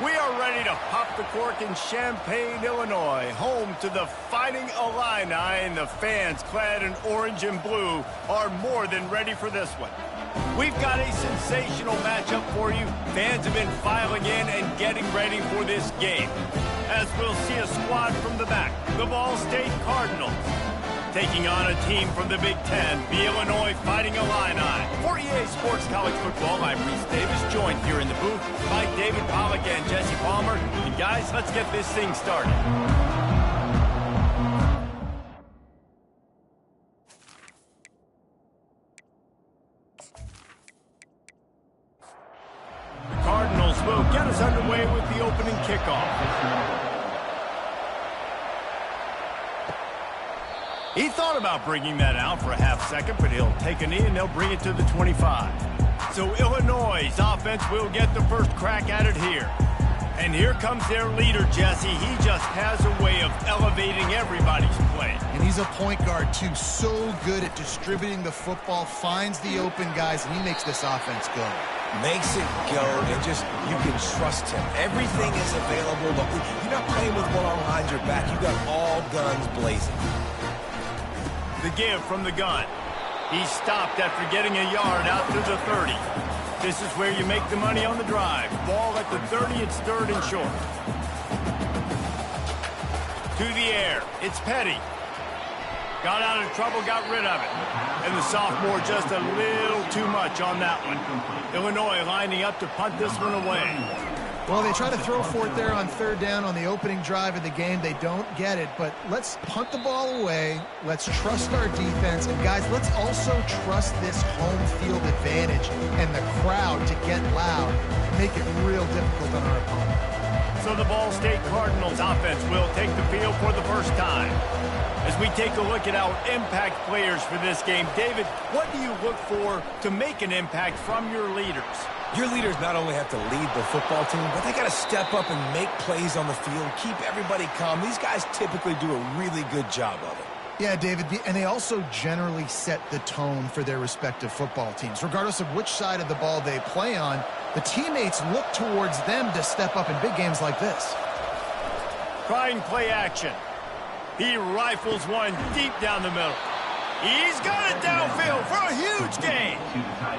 We are ready to pop the cork in Champaign, Illinois, home to the Fighting Illini, and the fans clad in orange and blue are more than ready for this one. We've got a sensational matchup for you. Fans have been filing in and getting ready for this game. As we'll see a squad from the back, the Ball State Cardinals, taking on a team from the Big Ten, the Illinois Fighting Illini. For EA Sports College Football, I'm Reese Davis, joined here in the booth by David Pollack and Jesse Palmer. And guys, let's get this thing started. The Cardinals will get us underway with the opening kickoff. He thought about bringing that out for a half second, but he'll take a knee and they'll bring it to the 25. So Illinois' offense will get the first crack at it here. And here comes their leader, Jesse. He just has a way of elevating everybody's play. And he's a point guard, too. So good at distributing the football, finds the open guys, and he makes this offense go. Makes it go, and just, you can trust him. Everything is available. You're not playing with one arm behind your back. You got all guns blazing. The give from the gun. He stopped after getting a yard out to the 30. This is where you make the money on the drive. Ball at the 30, it's third and short. To the air, it's Petty. Got out of trouble, got rid of it. And the sophomore just a little too much on that one. Illinois lining up to punt this one away. Well, they try to throw for it there on third down on the opening drive of the game. They don't get it, but let's punt the ball away. Let's trust our defense. And, guys, let's also trust this home field advantage and the crowd to get loud, make it real difficult on our opponent. So the Ball State Cardinals offense will take the field for the first time. As we take a look at our impact players for this game, David, what do you look for to make an impact from your leaders? Your leaders not only have to lead the football team, but they got to step up and make plays on the field, keep everybody calm. These guys typically do a really good job of it. Yeah, David, and they also generally set the tone for their respective football teams. Regardless of which side of the ball they play on, the teammates look towards them to step up in big games like this. Trying play action. He rifles one deep down the middle. He's got it downfield for a huge gain.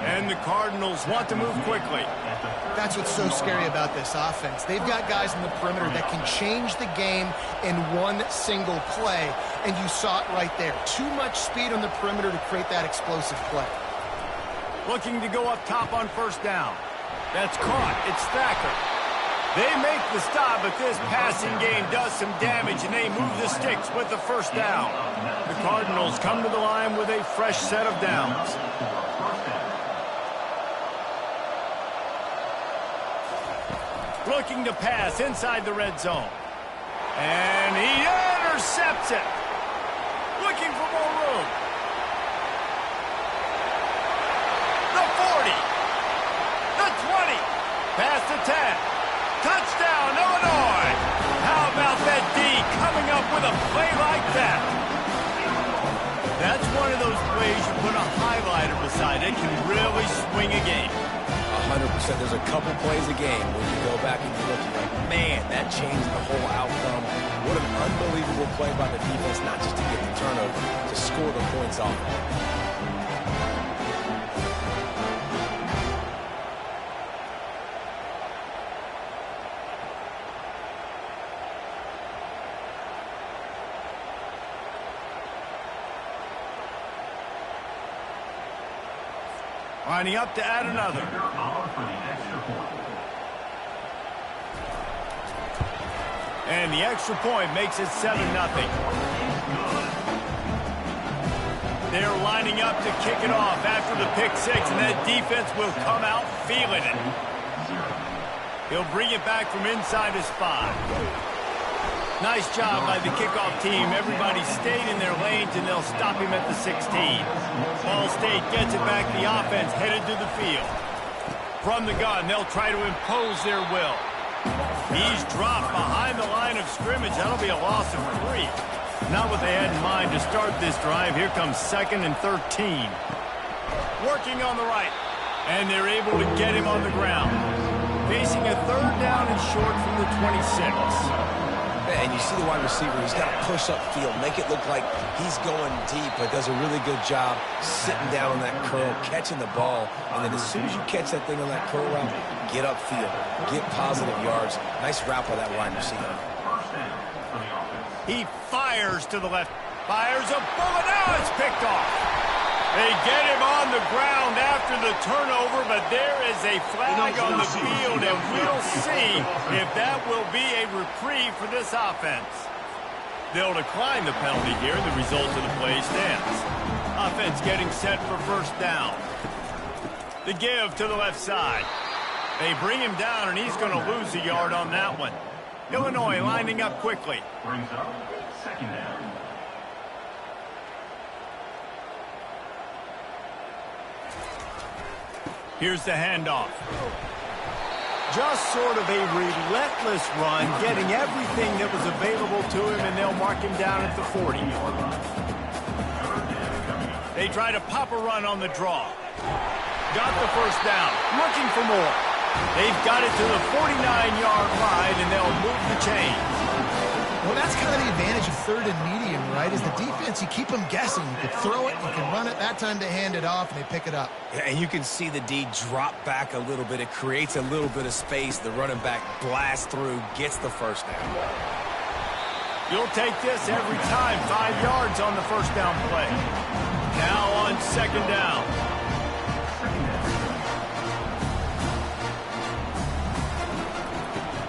And the Cardinals want to move quickly. That's what's so scary about this offense. They've got guys in the perimeter that can change the game in one single play. And you saw it right there. Too much speed on the perimeter to create that explosive play. Looking to go up top on first down. That's caught. It's Thacker. They make the stop, but this passing game does some damage, and they move the sticks with the first down. The Cardinals come to the line with a fresh set of downs. Looking to pass inside the red zone. And he intercepts it. Looking for more room. The 40. The 20. Past the 10. Touchdown, Illinois! How about that D coming up with a play like that? That's one of those plays you put a highlighter beside. It can really swing a game. 100%. There's a couple plays a game where you go back and you look and you're like, man, that changed the whole outcome. What an unbelievable play by the defense, not just to get the turnover, to score the points off. Lining up to add another. And the extra point makes it 7-0. They're lining up to kick it off after the pick six, and that defense will come out feeling it. He'll bring it back from inside his 5. Nice job by the kickoff team. Everybody stayed in their lanes, and they'll stop him at the 16. Ball State gets it back. The offense headed to the field. From the gun, they'll try to impose their will. He's dropped behind the line of scrimmage. That'll be a loss of 3. Not what they had in mind to start this drive. Here comes 2nd and 13. Working on the right. And they're able to get him on the ground. Facing a third down and short from the 26. And you see the wide receiver, he's got to push upfield, make it look like he's going deep, but does a really good job sitting down on that curl, catching the ball, and then as soon as you catch that thing on that curl route, get upfield, get positive yards. Nice route by that wide receiver. He fires to the left, fires a bullet, now it's picked off. They get him on the ground after the turnover, but there is a flag on the field, and we'll see if that will be a reprieve for this offense. They'll decline the penalty here. The result of the play stands. Offense getting set for first down. The give to the left side. They bring him down, and he's going to lose a yard on that one. Illinois lining up quickly. Brings up second down. Here's the handoff. Just sort of a relentless run, getting everything that was available to him, and they'll mark him down at the 40. They try to pop a run on the draw. Got the first down, looking for more. They've got it to the 49-yard line, and they'll move the chains. Well, that's kind of the advantage of third and medium, right? Is the defense, you keep them guessing. You can throw it, you can run it. That time they hand it off, and they pick it up. Yeah, and you can see the D drop back a little bit. It creates a little bit of space. The running back blasts through, gets the first down. You'll take this every time. 5 yards on the first down play. Now on second down.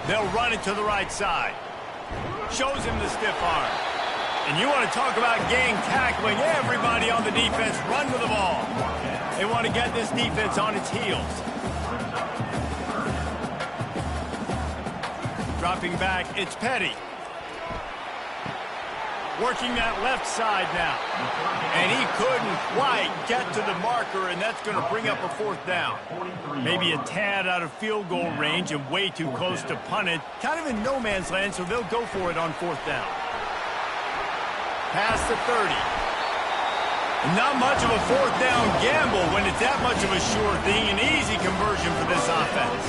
They'll run it to the right side. Shows him the stiff arm. And you want to talk about gang tackling. Everybody on the defense run to the ball. They want to get this defense on its heels. Dropping back, it's Petty. Working that left side now. And he couldn't quite get to the marker, and that's going to bring up a fourth down. Maybe a tad out of field goal range and way too close to punt it. Kind of in no man's land, so they'll go for it on fourth down. Past the 30. Not much of a fourth down gamble when it's that much of a sure thing. An easy conversion for this offense.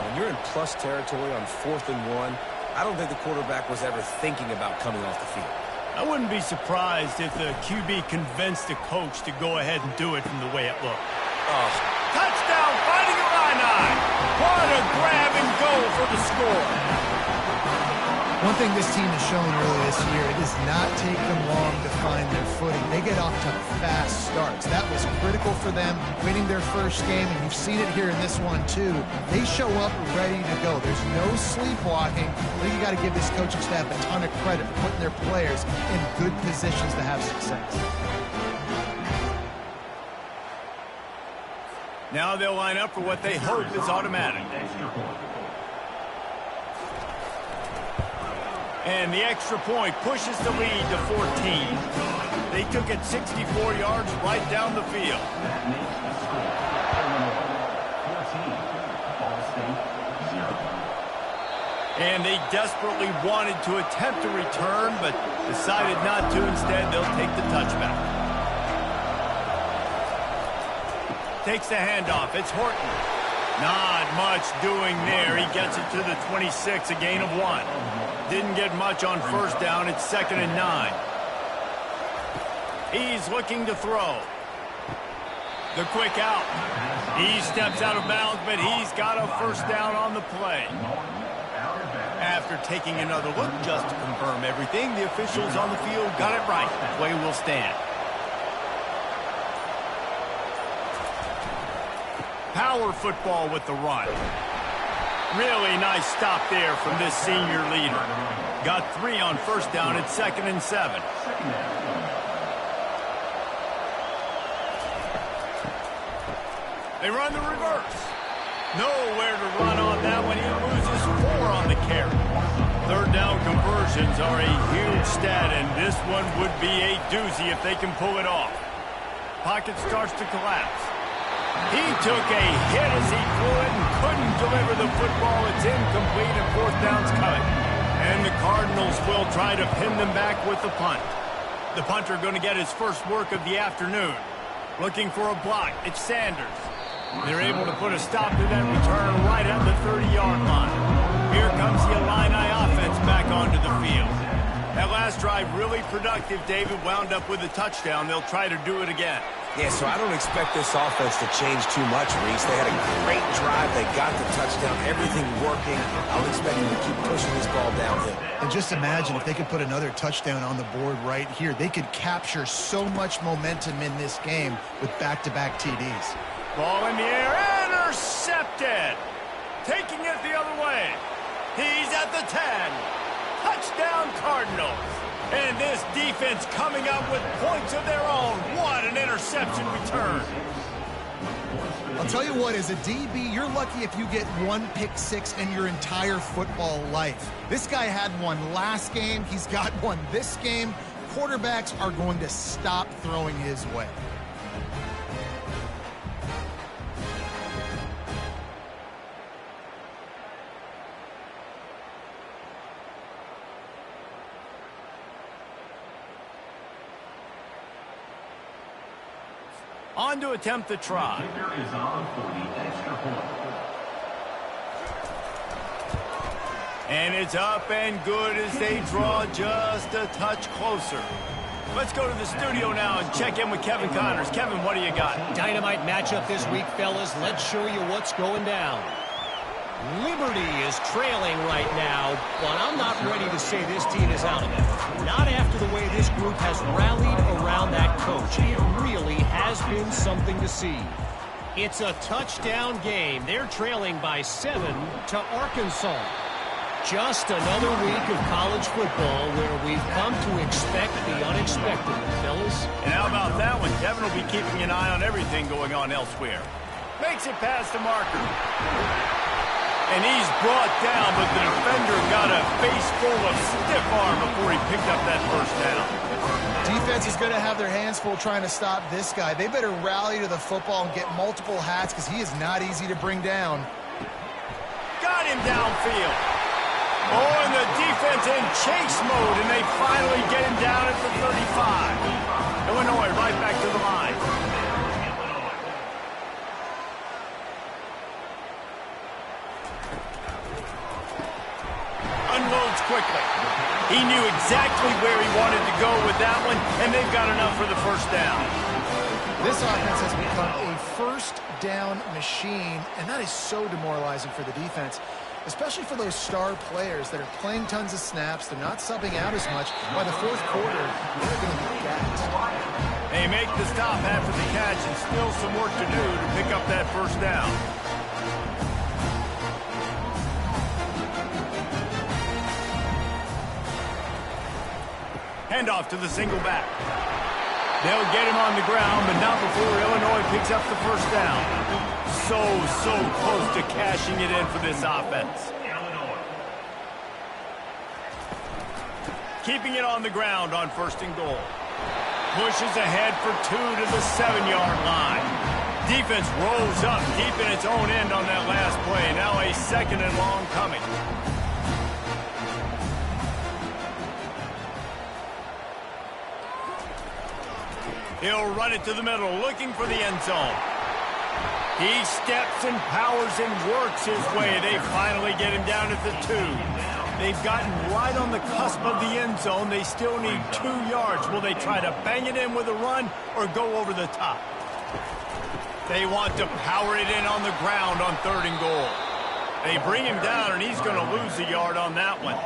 When you're in plus territory on 4th and 1, I don't think the quarterback was ever thinking about coming off the field. I wouldn't be surprised if the QB convinced the coach to go ahead and do it from the way it looked. Oh. Touchdown, Fighting Illini! What a grab and go for the score. One thing this team has shown early this year, it does not take them long to find their footing. They get off to fast starts. That was critical for them, winning their first game, and you've seen it here in this one too. They show up ready to go. There's no sleepwalking. I think you got to give this coaching staff a ton of credit for putting their players in good positions to have success. Now they'll line up for what they hope is automatic. And the extra point pushes the lead to 14. They took it 64 yards right down the field. And they desperately wanted to attempt a return, but decided not to. Instead, they'll take the touchback. Takes the handoff. It's Horton. Not much doing there. He gets it to the 26, a gain of 1. Didn't get much on first down. It's 2nd and 9. He's looking to throw. The quick out. He steps out of bounds, but he's got a first down on the play. After taking another look just to confirm everything, the officials on the field got it right. Play will stand. Power football with the run. Really nice stop there from this senior leader. Got 3 on first down at 2nd and 7. They run the reverse. Nowhere to run on that one. He loses 4 on the carry. Third down conversions are a huge stat, and this one would be a doozy if they can pull it off. Pocket starts to collapse. He took a hit as he threw it and couldn't deliver the football. It's incomplete and fourth down's cut. And the Cardinals will try to pin them back with the punt. The punter going to get his first work of the afternoon. Looking for a block. It's Sanders. They're able to put a stop to that return right at the 30-yard line. Here comes the Illini offense back onto the field. That last drive really productive. David wound up with a touchdown. They'll try to do it again. Yeah, so I don't expect this offense to change too much, Reese. They had a great drive. They got the touchdown. Everything working. I'll expect them to keep pushing this ball downhill. And just imagine if they could put another touchdown on the board right here. They could capture so much momentum in this game with back-to-back TDs. Ball in the air, intercepted. Taking it the other way. He's at the 10. Touchdown Cardinals. And this defense coming up with points of their own. What an interception return. I'll tell you what, as a DB, you're lucky if you get one pick six in your entire football life. This guy had one last game. He's got one this game. Quarterbacks are going to stop throwing his way. On to attempt the try. Kicker is on for the extra point. And it's up and good as they draw just a touch closer. Let's go to the studio now and check in with Kevin Connors. Kevin, what do you got? Dynamite matchup this week, fellas. Let's show you what's going down. Liberty is trailing right now, but I'm not ready to say this team is out of it. Not after the way this group has rallied around that coach. It really has been something to see. It's a touchdown game. They're trailing by 7 to Arkansas. Just another week of college football where we've come to expect the unexpected, fellas. And how about that one? Kevin will be keeping an eye on everything going on elsewhere. Makes it past the marker. And he's brought down, but the defender got a face full of stiff arm before he picked up that first down. Defense is going to have their hands full trying to stop this guy. They better rally to the football and get multiple hats because he is not easy to bring down. Got him downfield. Oh, and the defense in chase mode, and they finally get him down at the 35. Illinois right back to the line. Unloads quickly. He knew exactly where he wanted to go with that one, and they've got enough for the first down. This offense has become a first down machine, and that is so demoralizing for the defense, especially for those star players that are playing tons of snaps. They're not subbing out as much. By the fourth quarter, they're going to be gassed. They make the stop after the catch, and still some work to do to pick up that first down. Handoff to the single back. They'll get him on the ground, but not before Illinois picks up the first down. So close to cashing it in for this offense. Keeping it on the ground on first and goal. Pushes ahead for 2 to the 7-yard line. Defense rolls up deep in its own end on that last play. Now a second and long coming. He'll run it to the middle, looking for the end zone. He steps and powers and works his way. They finally get him down at the 2. They've gotten right on the cusp of the end zone. They still need 2 yards. Will they try to bang it in with a run or go over the top? They want to power it in on the ground on 3rd and goal. They bring him down, and he's going to lose a yard on that one.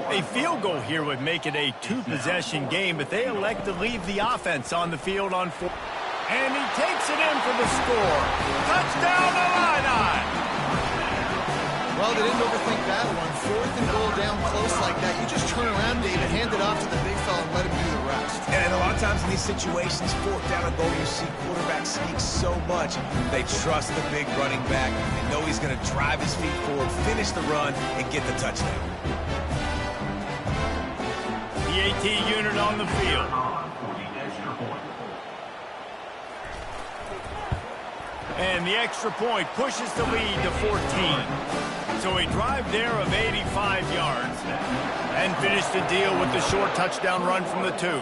A field goal here would make it a 2-possession game, but they elect to leave the offense on the field on 4. And he takes it in for the score. Touchdown, Illini! Well, they didn't overthink that one. 4th and goal down close like that. You just turn around, David, hand it off to the big fella and let him do the rest. And a lot of times in these situations, 4th down and goal, you see quarterbacks sneak so much. They trust the big running back. They know he's going to drive his feet forward, finish the run, and get the touchdown. Pt unit on the field. And the extra point pushes the lead to 14. So a drive there of 85 yards. And finish the deal with the short touchdown run from the 2.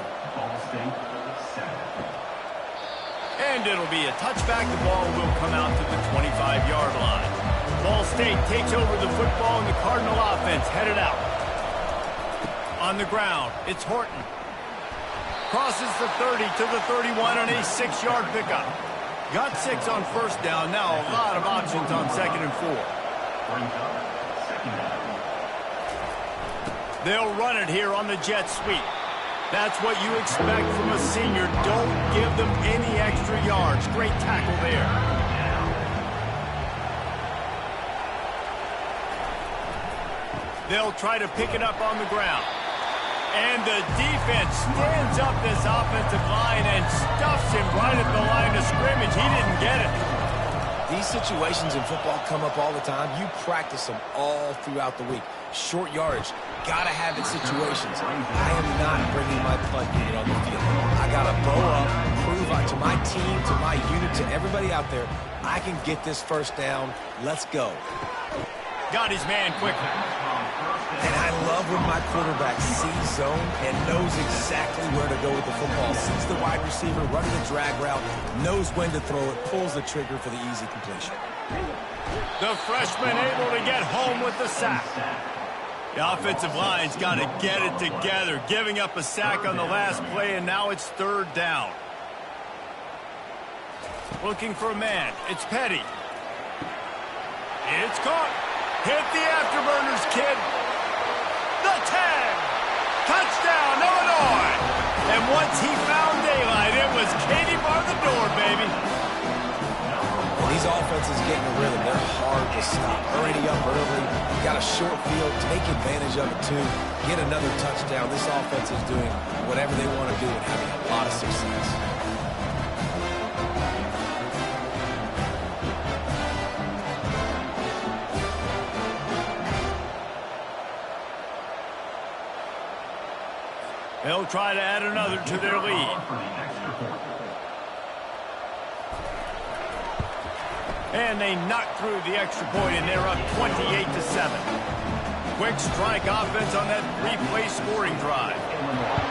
And it'll be a touchback. The ball will come out to the 25-yard line. Ball State takes over the football, and the Cardinal offense headed out. On the ground, it's Horton. Crosses the 30 to the 31 on a 6-yard pickup. Got 6 on first down. Now a lot of options on 2nd and 4. They'll run it here on the jet sweep. That's what you expect from a senior. Don't give them any extra yards. Great tackle there. They'll try to pick it up on the ground. And the defense stands up this offensive line and stuffs him right at the line of scrimmage. He didn't get it. These situations in football come up all the time. You practice them all throughout the week. Short yardage, gotta have it situations. I am not bringing my punt unit on the field. I gotta bow up, prove to my team, to my unit, to everybody out there, I can get this first down. Let's go. Got his man quickly. And I love when my quarterback sees zone and knows exactly where to go with the football. Sees the wide receiver running the drag route, knows when to throw it, pulls the trigger for the easy completion. The freshman able to get home with the sack. The offensive line's got to get it together, giving up a sack on the last play, and now it's 3rd down. Looking for a man. It's Petty. It's caught. Hit the afterburners, kid. The tag. Touchdown, Illinois. And once he found daylight, it was Katie bar the door, baby. These offenses getting a rhythm. They're hard to stop. Already up early. Got a short field. Take advantage of it, too. Get another touchdown. This offense is doing whatever they want to do and having a lot of success. They'll try to add another to their lead. And they knock through the extra point, and they're up 28-7. Quick strike offense on that 3-play scoring drive.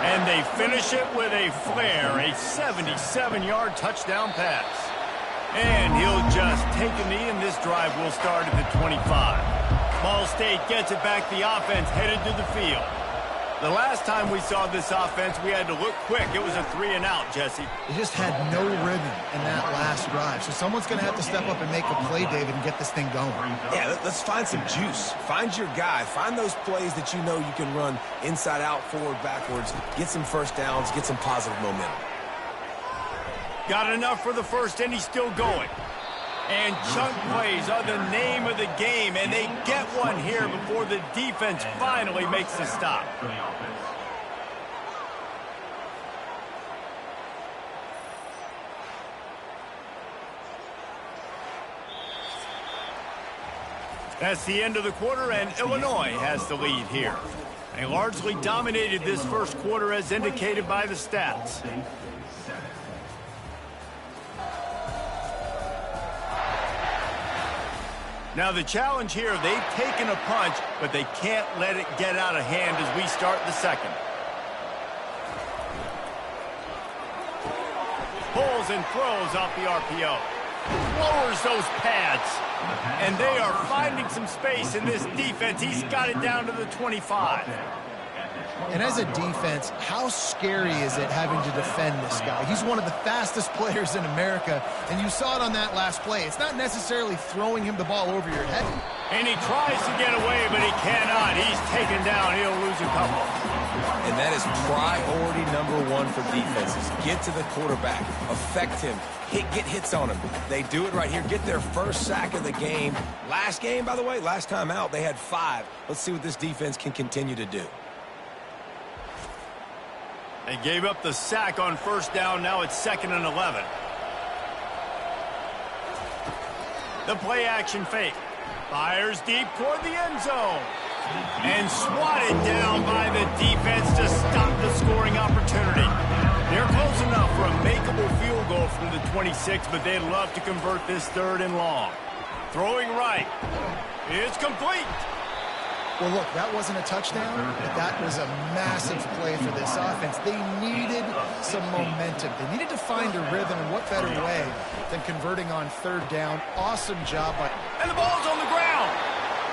And they finish it with a flair, a 77-yard touchdown pass. And he'll just take a knee, and this drive will start at the 25. Ball State gets it back. The offense headed to the field. The last time we saw this offense, we had to look quick. It was a 3-and-out, Jesse. They just had no rhythm in that last drive. So someone's going to have to step up and make a play, David, and get this thing going. Yeah, let's find some juice. Find your guy. Find those plays that you know you can run inside out, forward, backwards. Get some first downs. Get some positive momentum. Got enough for the first, and he's still going. And chunk plays are the name of the game, and they get one here before the defense finally makes the stop. That's the end of the quarter, and Illinois has the lead here. They largely dominated this first quarter as indicated by the stats. Now the challenge here, they've taken a punch, but they can't let it get out of hand as we start the second. Pulls and throws off the RPO. Lowers those pads. And they are finding some space in this defense. He's got it down to the 25. And as a defense, how scary is it having to defend this guy? He's one of the fastest players in America, and you saw it on that last play. It's not necessarily throwing him the ball over your head. And he tries to get away, but he cannot. He's taken down. He'll lose a couple. And that is priority #1 for defenses. Get to the quarterback. Affect him. Get hits on him. They do it right here. Get their first sack of the game. Last game, by the way, last time out, they had 5. Let's see what this defense can continue to do. They gave up the sack on first down. Now it's 2nd and 11. The play action fake. Fires deep toward the end zone. And swatted down by the defense to stop the scoring opportunity. They're close enough for a makeable field goal from the 26, but they'd love to convert this 3rd and long. Throwing right. It's complete. Well, look, that wasn't a touchdown, but that was a massive play for this offense. They needed some momentum. They needed to find a rhythm, and what better way than converting on third down. Awesome job by... And the ball's on the ground.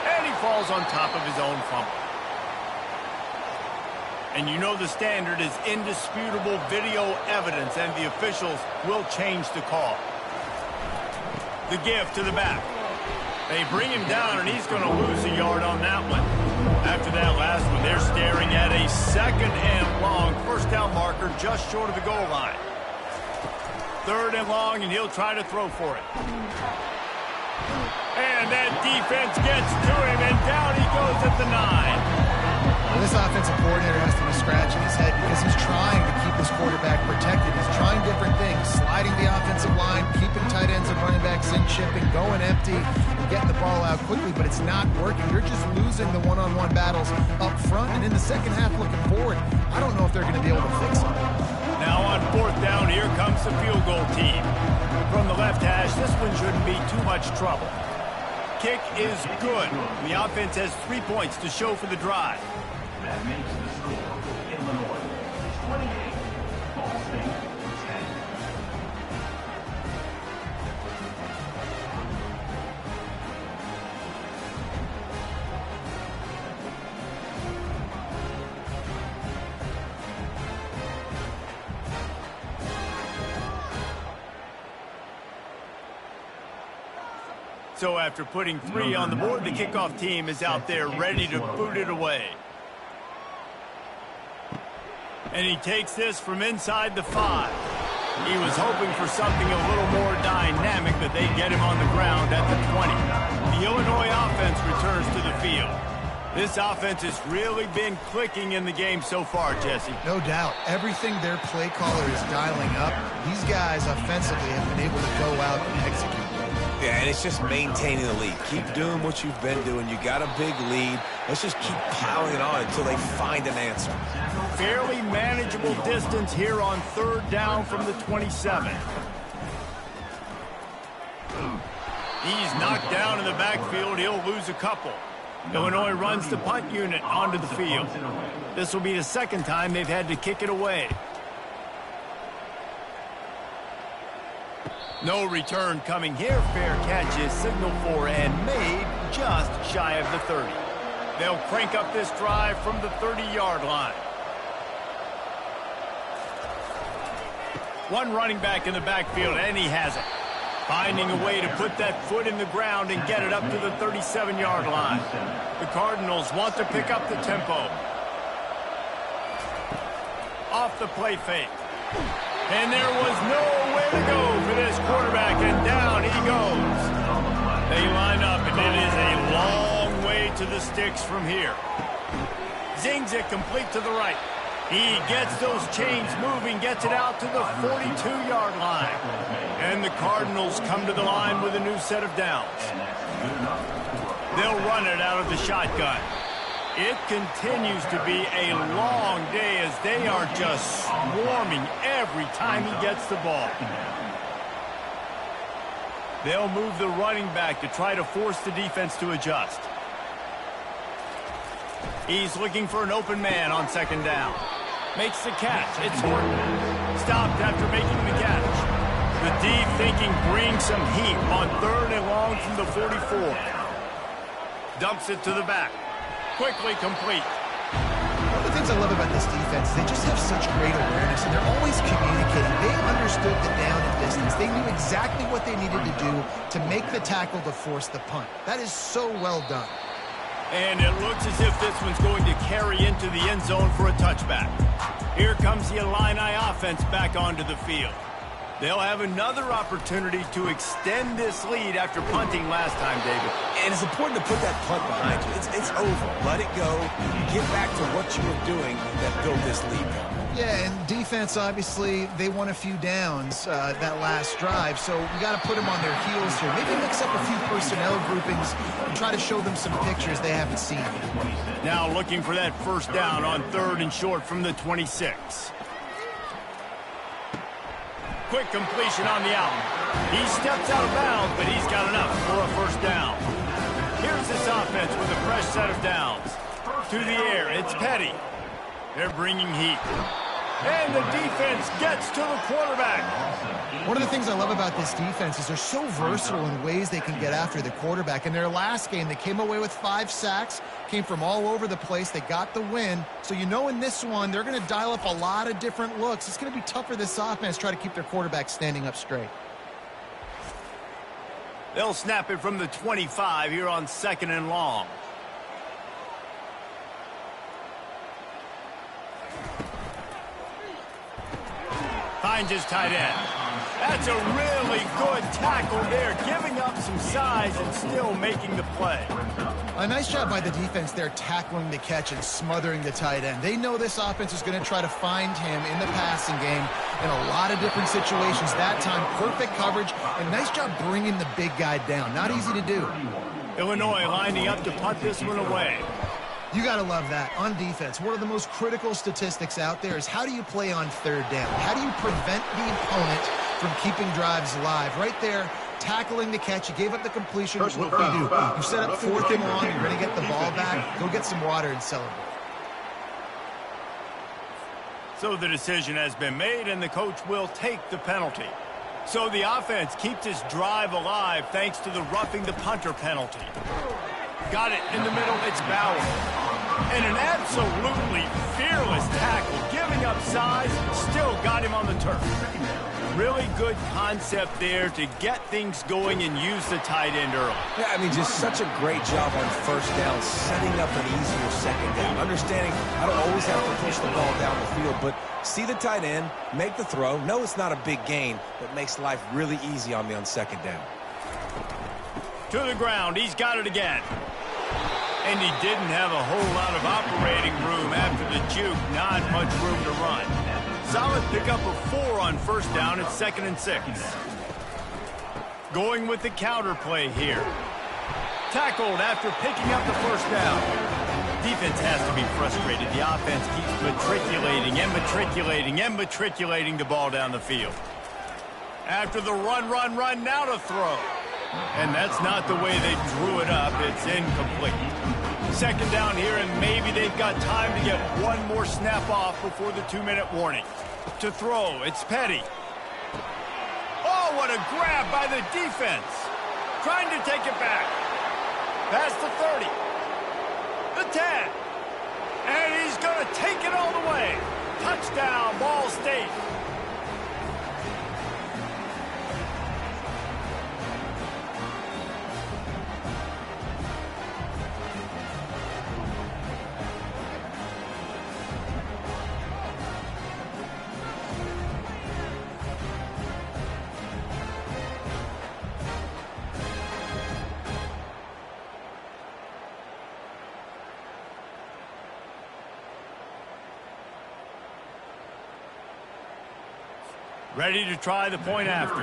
And he falls on top of his own fumble. And you know the standard is indisputable video evidence, and the officials will change the call. The give to the back. They bring him down, and he's going to lose a yard on that one. After that last one, they're staring at a 2nd and long. First down marker just short of the goal line. 3rd and long, and he'll try to throw for it. And that defense gets to him, and down he goes at the 9. Well, this offensive coordinator has to be scratching his head because he's trying to keep his quarterback protected. He's trying different things, sliding the offensive line, keeping tight ends and running backs in, chipping, going empty, and getting the ball out quickly, but it's not working. You're just losing the one-on-one battles up front, and in the second half looking forward, I don't know if they're going to be able to fix it. Now on 4th down, here comes the field goal team. From the left hash, this one shouldn't be too much trouble. Kick is good. The offense has 3 points to show for the drive. That makes the score Illinois 28, Ball State 10. So after putting 3 on the board, the kickoff team is out there ready to boot it away. And he takes this from inside the 5. He was hoping for something a little more dynamic, but they get him on the ground at the 20. The Illinois offense returns to the field. This offense has really been clicking in the game so far, Jesse. No doubt. Everything their play caller is dialing up, these guys offensively have been able to go out and execute. Yeah, and it's just maintaining the lead. Keep doing what you've been doing. You got a big lead. Let's just keep piling it on until they find an answer. Fairly manageable distance here on 3rd down from the 27. He's knocked down in the backfield. He'll lose a couple. Illinois runs the punt unit onto the field. This will be the 2nd time they've had to kick it away. No return coming here. Fair catch is signaled for and made just shy of the 30. They'll crank up this drive from the 30-yard line. One running back in the backfield, and he has it. Finding a way to put that foot in the ground and get it up to the 37-yard line. The Cardinals want to pick up the tempo. Off the play fake. And there was no way to go for this quarterback, and down he goes. They line up, and it is a long way to the sticks from here. Zings it complete to the right. He gets those chains moving, gets it out to the 42-yard line. And the Cardinals come to the line with a new set of downs. They'll run it out of the shotgun. It continues to be a long day as they are just swarming every time he gets the ball. They'll move the running back to try to force the defense to adjust. He's looking for an open man on 2nd down. Makes the catch. It's Horton. Stopped after making the catch. The deep thinking brings some heat on 3rd and long from the 44. Dumps it to the back. Quickly complete. One of the things I love about this defense, they just have such great awareness, and they're always communicating. They understood the down and distance. They knew exactly what they needed to do to make the tackle to force the punt. That is so well done. And it looks as if this one's going to carry into the end zone for a touchback. Here comes the Illini offense back onto the field. They'll have another opportunity to extend this lead after punting last time, David. And it's important to put that punt behind you. It's over. Let it go. Get back to what you were doing that built this lead. Yeah, and defense, obviously, they won a few downs that last drive, so you got to put them on their heels here. Maybe mix up a few personnel groupings and try to show them some pictures they haven't seen. Now looking for that 1st down on 3rd and short from the 26. Quick completion on the out. He steps out of bounds, but he's got enough for a 1st down. Here's this offense with a fresh set of downs. To the air, it's Petty. They're bringing heat. And the defense gets to the quarterback. One of the things I love about this defense is they're so versatile in ways they can get after the quarterback. In their last game, they came away with 5 sacks, came from all over the place. They got the win. So you know in this one, they're going to dial up a lot of different looks. It's going to be tough for this offense to try to keep their quarterback standing up straight. They'll snap it from the 25 here on 2nd and long. Finds his tight end. That's a really good tackle there, giving up some size and still making the play. A nice job by the defense there, tackling the catch and smothering the tight end. They know this offense is going to try to find him in the passing game in a lot of different situations. That time, perfect coverage, and nice job bringing the big guy down. Not easy to do. Illinois lining up to punt this one away. You got to love that. On defense, one of the most critical statistics out there is how do you play on 3rd down? How do you prevent the opponent from keeping drives alive? Right there, tackling the catch. You gave up the completion. What do? You set up 4th and long. You're going to get the ball back. Go get some water and celebrate. So the decision has been made, and the coach will take the penalty. So the offense keeps its drive alive thanks to the roughing the punter penalty. Got it in the middle. It's Bauer. And an absolutely fearless tackle, giving up size, still got him on the turf. Really good concept there to get things going and use the tight end early. Yeah, I mean, just such a great job on 1st down, setting up an easier 2nd down. Understanding I don't always have to push the ball down the field, but see the tight end, make the throw. No, it's not a big gain, but makes life really easy on me on 2nd down. To the ground. He's got it again. And he didn't have a whole lot of operating room after the juke. Not much room to run. Solid pickup of 4 on 1st down. It's 2nd and 6. Going with the counter play here. Tackled after picking up the 1st down. Defense has to be frustrated. The offense keeps matriculating and matriculating and matriculating the ball down the field. After the run, now to throw. And that's not the way they drew it up. It's incomplete. 2nd down here, and maybe they've got time to get one more snap off before the 2-minute warning. To throw, it's Petty. Oh, what a grab by the defense. Trying to take it back. Past the 30. The 10. And he's going to take it all the way. Touchdown, Ball State. Ready to try the point after.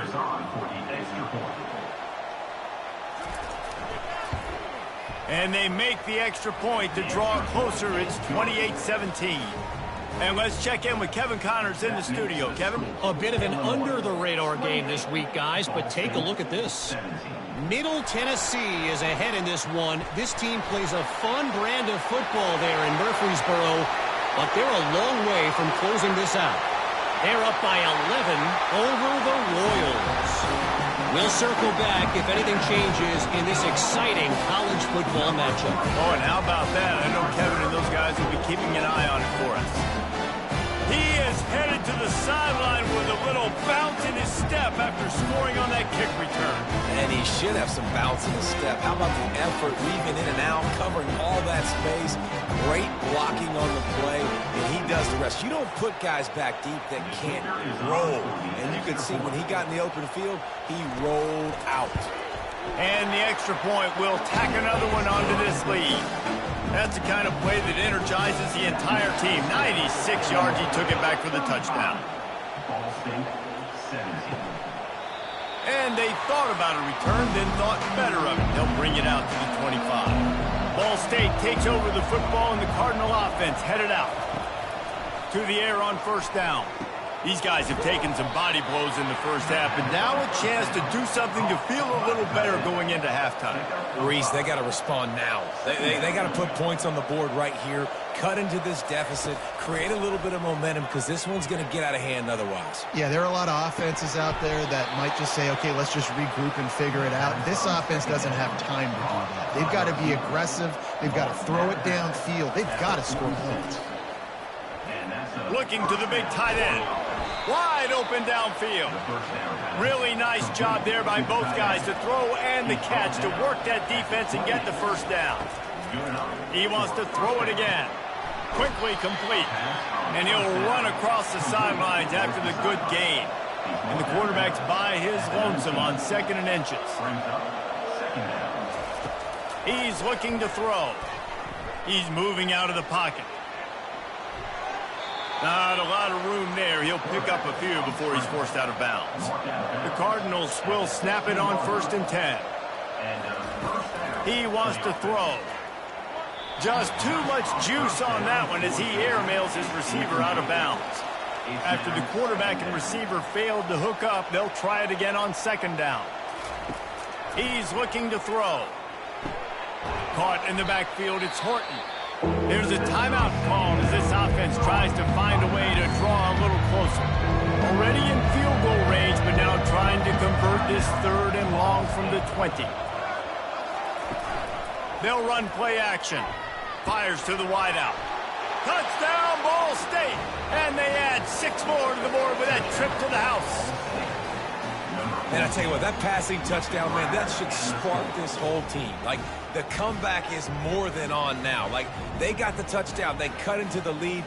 And they make the extra point to draw it closer. It's 28-17. And let's check in with Kevin Connors in the studio. Kevin? A bit of an under-the-radar game this week, guys, but take a look at this. Middle Tennessee is ahead in this one. This team plays a fun brand of football there in Murfreesboro, but they're a long way from closing this out. They're up by 11 over the Royals. We'll circle back if anything changes in this exciting college football matchup. Oh, and how about that? I know Kevin and those guys will be keeping an eye on it for us. He is headed to the sideline with a little bounce in his step after scoring on that kick return. And he should have some bounce in his step. How about the effort, weaving in and out, covering all that space. Great blocking on the play, and he does the rest. You don't put guys back deep that can't roll. And you can see when he got in the open field, he rolled out. And the extra point will tack another one onto this lead. That's the kind of play that energizes the entire team. 96 yards, he took it back for the touchdown. Ball State, 17. And they thought about a return, then thought better of it. They'll bring it out to the 25. Ball State takes over the football, and the Cardinal offense headed out. To the air on 1st down. These guys have taken some body blows in the first half, and now a chance to do something to feel a little better going into halftime. Reese, they got to respond now. They got to put points on the board right here, cut into this deficit, create a little bit of momentum, because this one's going to get out of hand otherwise. Yeah, there are a lot of offenses out there that might just say, okay, let's just regroup and figure it out. This offense doesn't have time to do that. They've got to be aggressive. They've got to throw it downfield. They've got to score points. Looking to the big tight end. Wide open downfield. Really nice job there by both guys to throw and the catch to work that defense and get the first down. He wants to throw it again. Quickly complete. And he'll run across the sidelines after the good gain. And the quarterback's by his lonesome on 2nd and inches. He's looking to throw. He's moving out of the pocket. Not a lot of room there. He'll pick up a few before he's forced out of bounds. The Cardinals will snap it on 1st and 10. He wants to throw. Just too much juice on that one as he airmails his receiver out of bounds. After the quarterback and receiver failed to hook up, they'll try it again on 2nd down. He's looking to throw. Caught in the backfield, it's Horton. There's a timeout called as this offense tries to find a way to draw a little closer. Already in field goal range, but now trying to convert this 3rd and long from the 20. They'll run play action. Fires to the wideout. Touchdown, Ball State! And they add 6 more to the board with that trip to the house. And I tell you what, that passing touchdown, man, that should spark this whole team. Like, the comeback is more than on now. Like, they got the touchdown. They cut into the lead.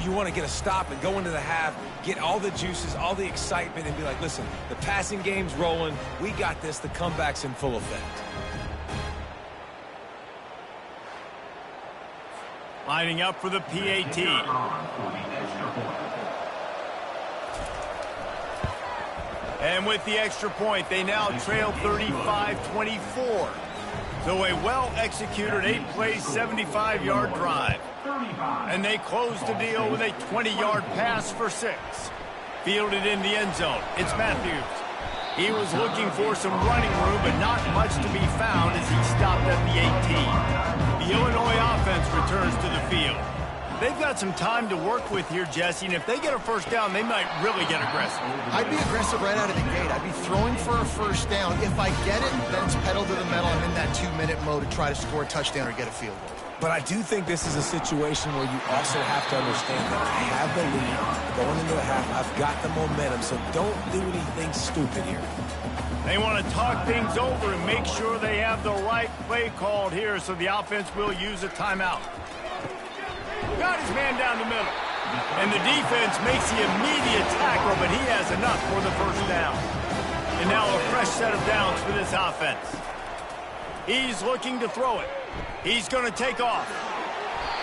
You want to get a stop and go into the half, get all the juices, all the excitement, and be like, listen, the passing game's rolling. We got this. The comeback's in full effect. Lining up for the Pt18. And with the extra point, they now trail 35-24. So a well-executed 8-play, 75-yard drive. And they close the deal with a 20-yard pass for 6. Fielded in the end zone. It's Matthews. He was looking for some running room, but not much to be found as he stopped at the 18. The Illinois offense returns to the field. They've got some time to work with here, Jesse, and if they get a first down, they might really get aggressive. I'd be aggressive right out of the gate. I'd be throwing for a first down. If I get it, then it's pedal to the metal. I'm in that 2-minute mode to try to score a touchdown or get a field goal. But I do think this is a situation where you also have to understand that I have the lead going into the half. I've got the momentum, so don't do anything stupid here. They want to talk things over and make sure they have the right play called here, so the offense will use a timeout. Got his man down the middle. And the defense makes the immediate tackle, but he has enough for the first down. And now a fresh set of downs for this offense. He's looking to throw it. He's going to take off.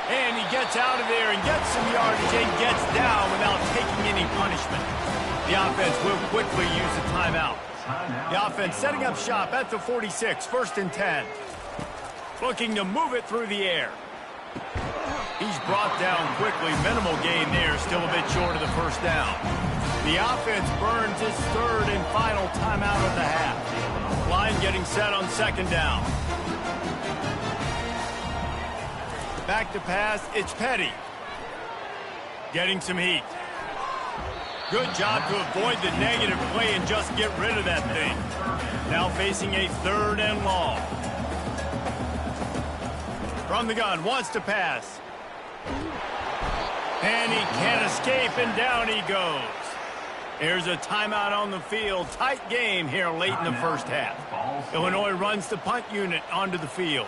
And he gets out of there and gets some yardage and gets down without taking any punishment. The offense will quickly use a timeout. The offense setting up shop at the 46, 1st and 10. Looking to move it through the air. He's brought down quickly. Minimal gain there, still a bit short of the first down. The offense burns his 3rd and final timeout of the half. Line getting set on 2nd down. Back to pass, it's Petty. Getting some heat. Good job to avoid the negative play and just get rid of that thing. Now facing a 3rd and long. From the gun, wants to pass. And he can't escape, and down he goes. There's a timeout on the field. Tight game here late in the first half. Illinois runs the punt unit onto the field.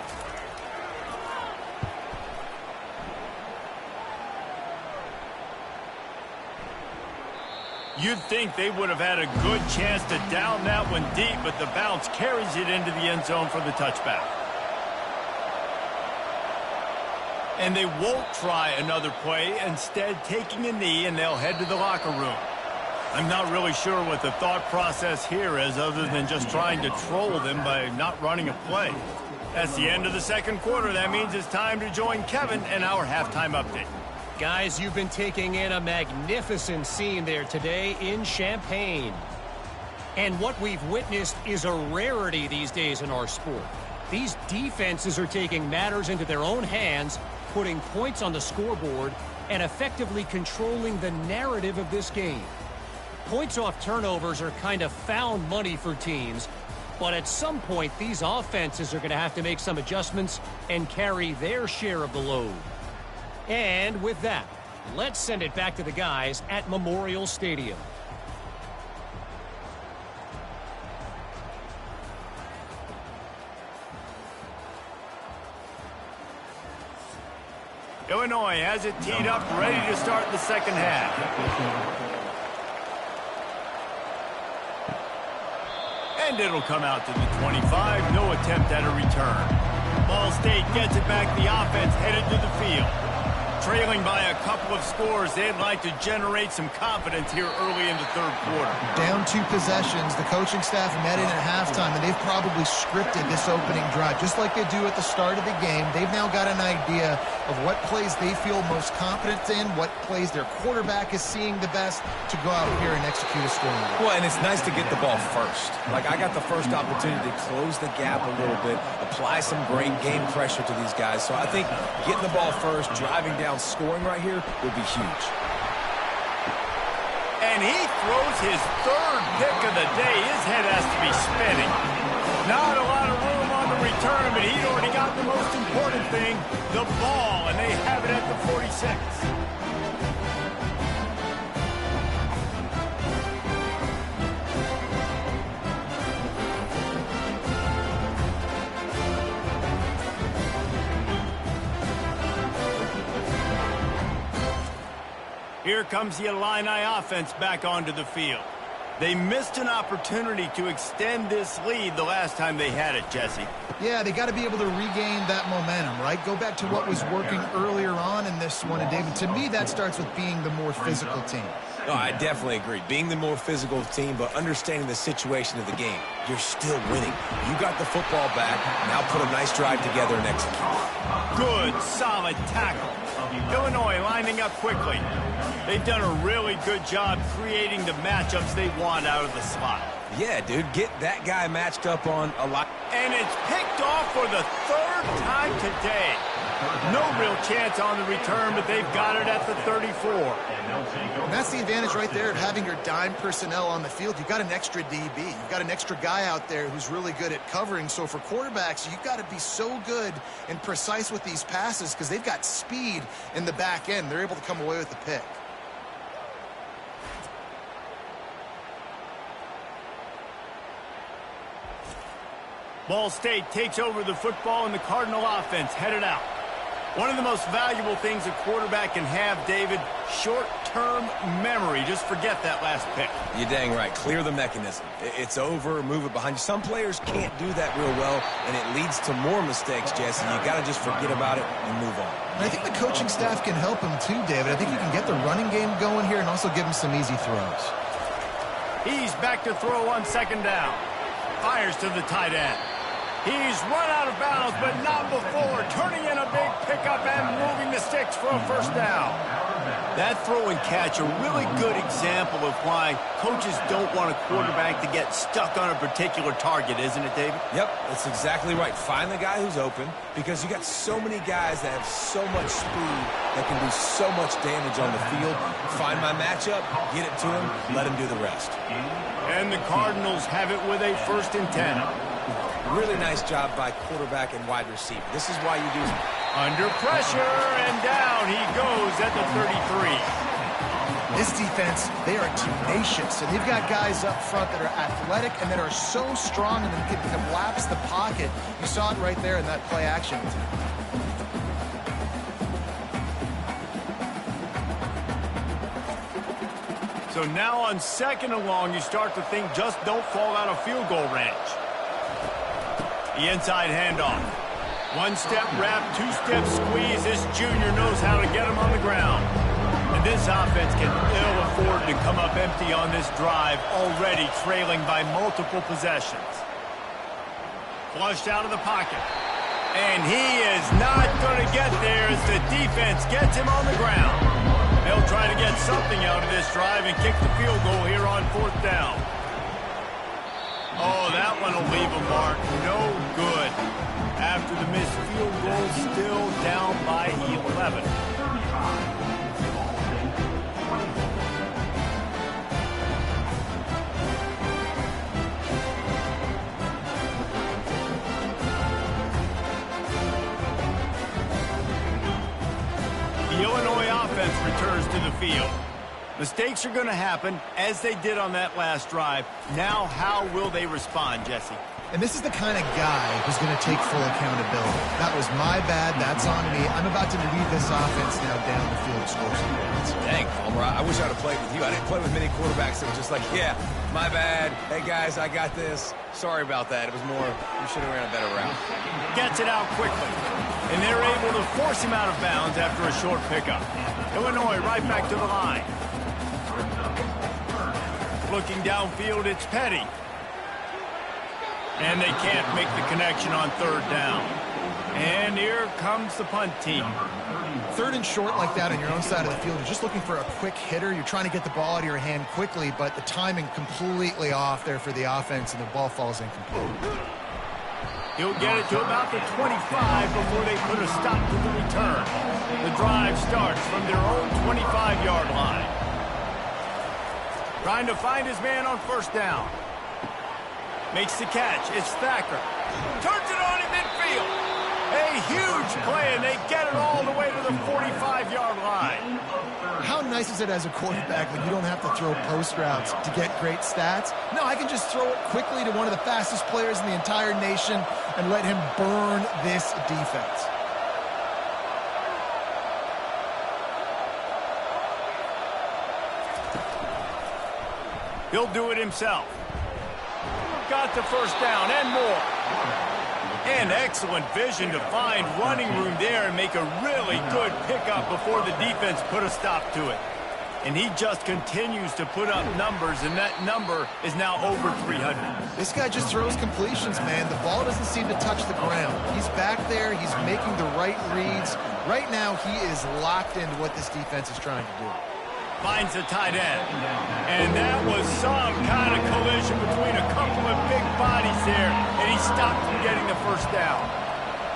You'd think they would have had a good chance to down that one deep, but the bounce carries it into the end zone for the touchback. And they won't try another play, instead taking a knee, and they'll head to the locker room. I'm not really sure what the thought process here is other than just trying to troll them by not running a play. That's the end of the second quarter. That means it's time to join Kevin in our halftime update. Guys, you've been taking in a magnificent scene there today in Champaign. And what we've witnessed is a rarity these days in our sport. These defenses are taking matters into their own hands, putting points on the scoreboard, and effectively controlling the narrative of this game. Points off turnovers are kind of found money for teams, but at some point, these offenses are going to have to make some adjustments and carry their share of the load. And with that, let's send it back to the guys at Memorial Stadium. Illinois has it teed up, ready to start the second half. And it'll come out to the 25. No attempt at a return. Ball State gets it back. The offense headed to the field. Trailing by a couple of scores, they'd like to generate some confidence here early in the third quarter. Down 2 possessions. The coaching staff met in at halftime, and they've probably scripted this opening drive. Just like they do at the start of the game, they've now got an idea of what plays they feel most confident in, what plays their quarterback is seeing the best to go out here and execute a scoring drive. Well, and it's nice to get the ball first. Like, I got the first opportunity to close the gap a little bit, apply some great game pressure to these guys. So I think getting the ball first, driving down, scoring right here would be huge. And he throws his third pick of the day. His head has to be spinning. Not a lot of room on the return, but he'd already got the most important thing, the ball, and they have it at the 46. Here comes the Illini offense back onto the field. They missed an opportunity to extend this lead the last time they had it, Jesse. Yeah, they got to be able to regain that momentum, right? Go back to what was working earlier on in this one. And, David, to me, that starts with being the more physical team. No, I definitely agree. Being the more physical team, but understanding the situation of the game. You're still winning. You got the football back. Now put a nice drive together and execute. Good, solid tackle. Illinois lining up quickly. They've done a really good job creating the matchups they want out of the slot. Yeah, dude, get that guy matched up on a lot. And it's picked off for the third time today. No real chance on the return, but they've got it at the 34. And that's the advantage right there of having your dime personnel on the field. You've got an extra DB. You've got an extra guy out there who's really good at covering. So for quarterbacks, you've got to be so good and precise with these passes because they've got speed in the back end. They're able to come away with the pick. Ball State takes over the football, and the Cardinal offense headed out. One of the most valuable things a quarterback can have, David, short-term memory. Just forget that last pick. You're dang right. Clear the mechanism. It's over, move it behind you. Some players can't do that real well, and it leads to more mistakes, Jesse. You got to just forget about it and move on. And I think the coaching staff can help him too, David. I think you can get the running game going here and also give him some easy throws. He's back to throw on second down. Fires to the tight end. He's run out of bounds, but not before. Turning in a big pickup and moving the sticks for a first down. That throw and catch, a really good example of why coaches don't want a quarterback to get stuck on a particular target, isn't it, David? Yep, that's exactly right. Find the guy who's open because you got so many guys that have so much speed that can do so much damage on the field. Find my matchup, get it to him, let him do the rest. And the Cardinals have it with a 1st and 10. Really nice job by quarterback and wide receiver. This is why you do it. Under pressure, and down he goes at the 33. This defense, they are tenacious, and they've got guys up front that are athletic and that are so strong and that can collapse the pocket. You saw it right there in that play action. So now on 2nd and long, you start to think just don't fall out of field goal range. The inside handoff. 1-step wrap, 2-step squeeze. This junior knows how to get him on the ground. And this offense can ill afford to come up empty on this drive, already trailing by multiple possessions. Flushed out of the pocket. And he is not going to get there as the defense gets him on the ground. They'll try to get something out of this drive and kick the field goal here on 4th down. Oh, that one will leave a mark. No good. After the missed field goal, still down by 11. The Illinois offense returns to the field. Mistakes are going to happen, as they did on that last drive. Now, how will they respond, Jesse? And this is the kind of guy who's going to take full accountability. That was my bad. That's on me. I'm about to lead this offense now down the field and score some points. Dang, Palmer, I wish I would have played with you. I didn't play with many quarterbacks that were just like, yeah, my bad. Hey, guys, I got this. Sorry about that. It was more, you should have ran a better route. Gets it out quickly. And they're able to force him out of bounds after a short pickup. Illinois right back to the line. Looking downfield, it's Petty. And they can't make the connection on 3rd down. And here comes the punt team. 3rd and short like that on your own side of the field, you're just looking for a quick hitter. You're trying to get the ball out of your hand quickly, but the timing completely off there for the offense, and the ball falls incomplete. He'll get it to about the 25 before they put a stop to the return. The drive starts from their own 25-yard line. Trying to find his man on 1st down. Makes the catch. It's Thacker. Turns it on in midfield. A huge play, and they get it all the way to the 45-yard line. How nice is it as a quarterback when you don't have to throw post routes to get great stats? No, I can just throw it quickly to one of the fastest players in the entire nation and let him burn this defense. He'll do it himself. Got the 1st down and more. And excellent vision to find running room there and make a really good pickup before the defense put a stop to it. And he just continues to put up numbers, and that number is now over 300. This guy just throws completions, man. The ball doesn't seem to touch the ground. He's back there. He's making the right reads. Right now, he is locked into what this defense is trying to do. Finds the tight end. And that was some kind of collision between a couple of big bodies there, and he stopped from getting the 1st down.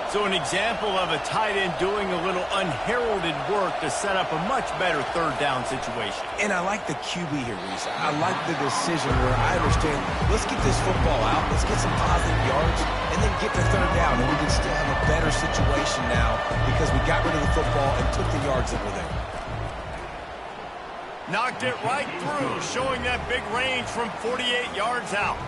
So an example of a tight end doing a little unheralded work to set up a much better 3rd down situation. And I like the QB here, Reese. I like the decision where I understand, let's get this football out, let's get some positive yards, and then get to 3rd down, and we can still have a better situation now because we got rid of the football and took the yards that were there. Knocked it right through, showing that big range from 48 yards out.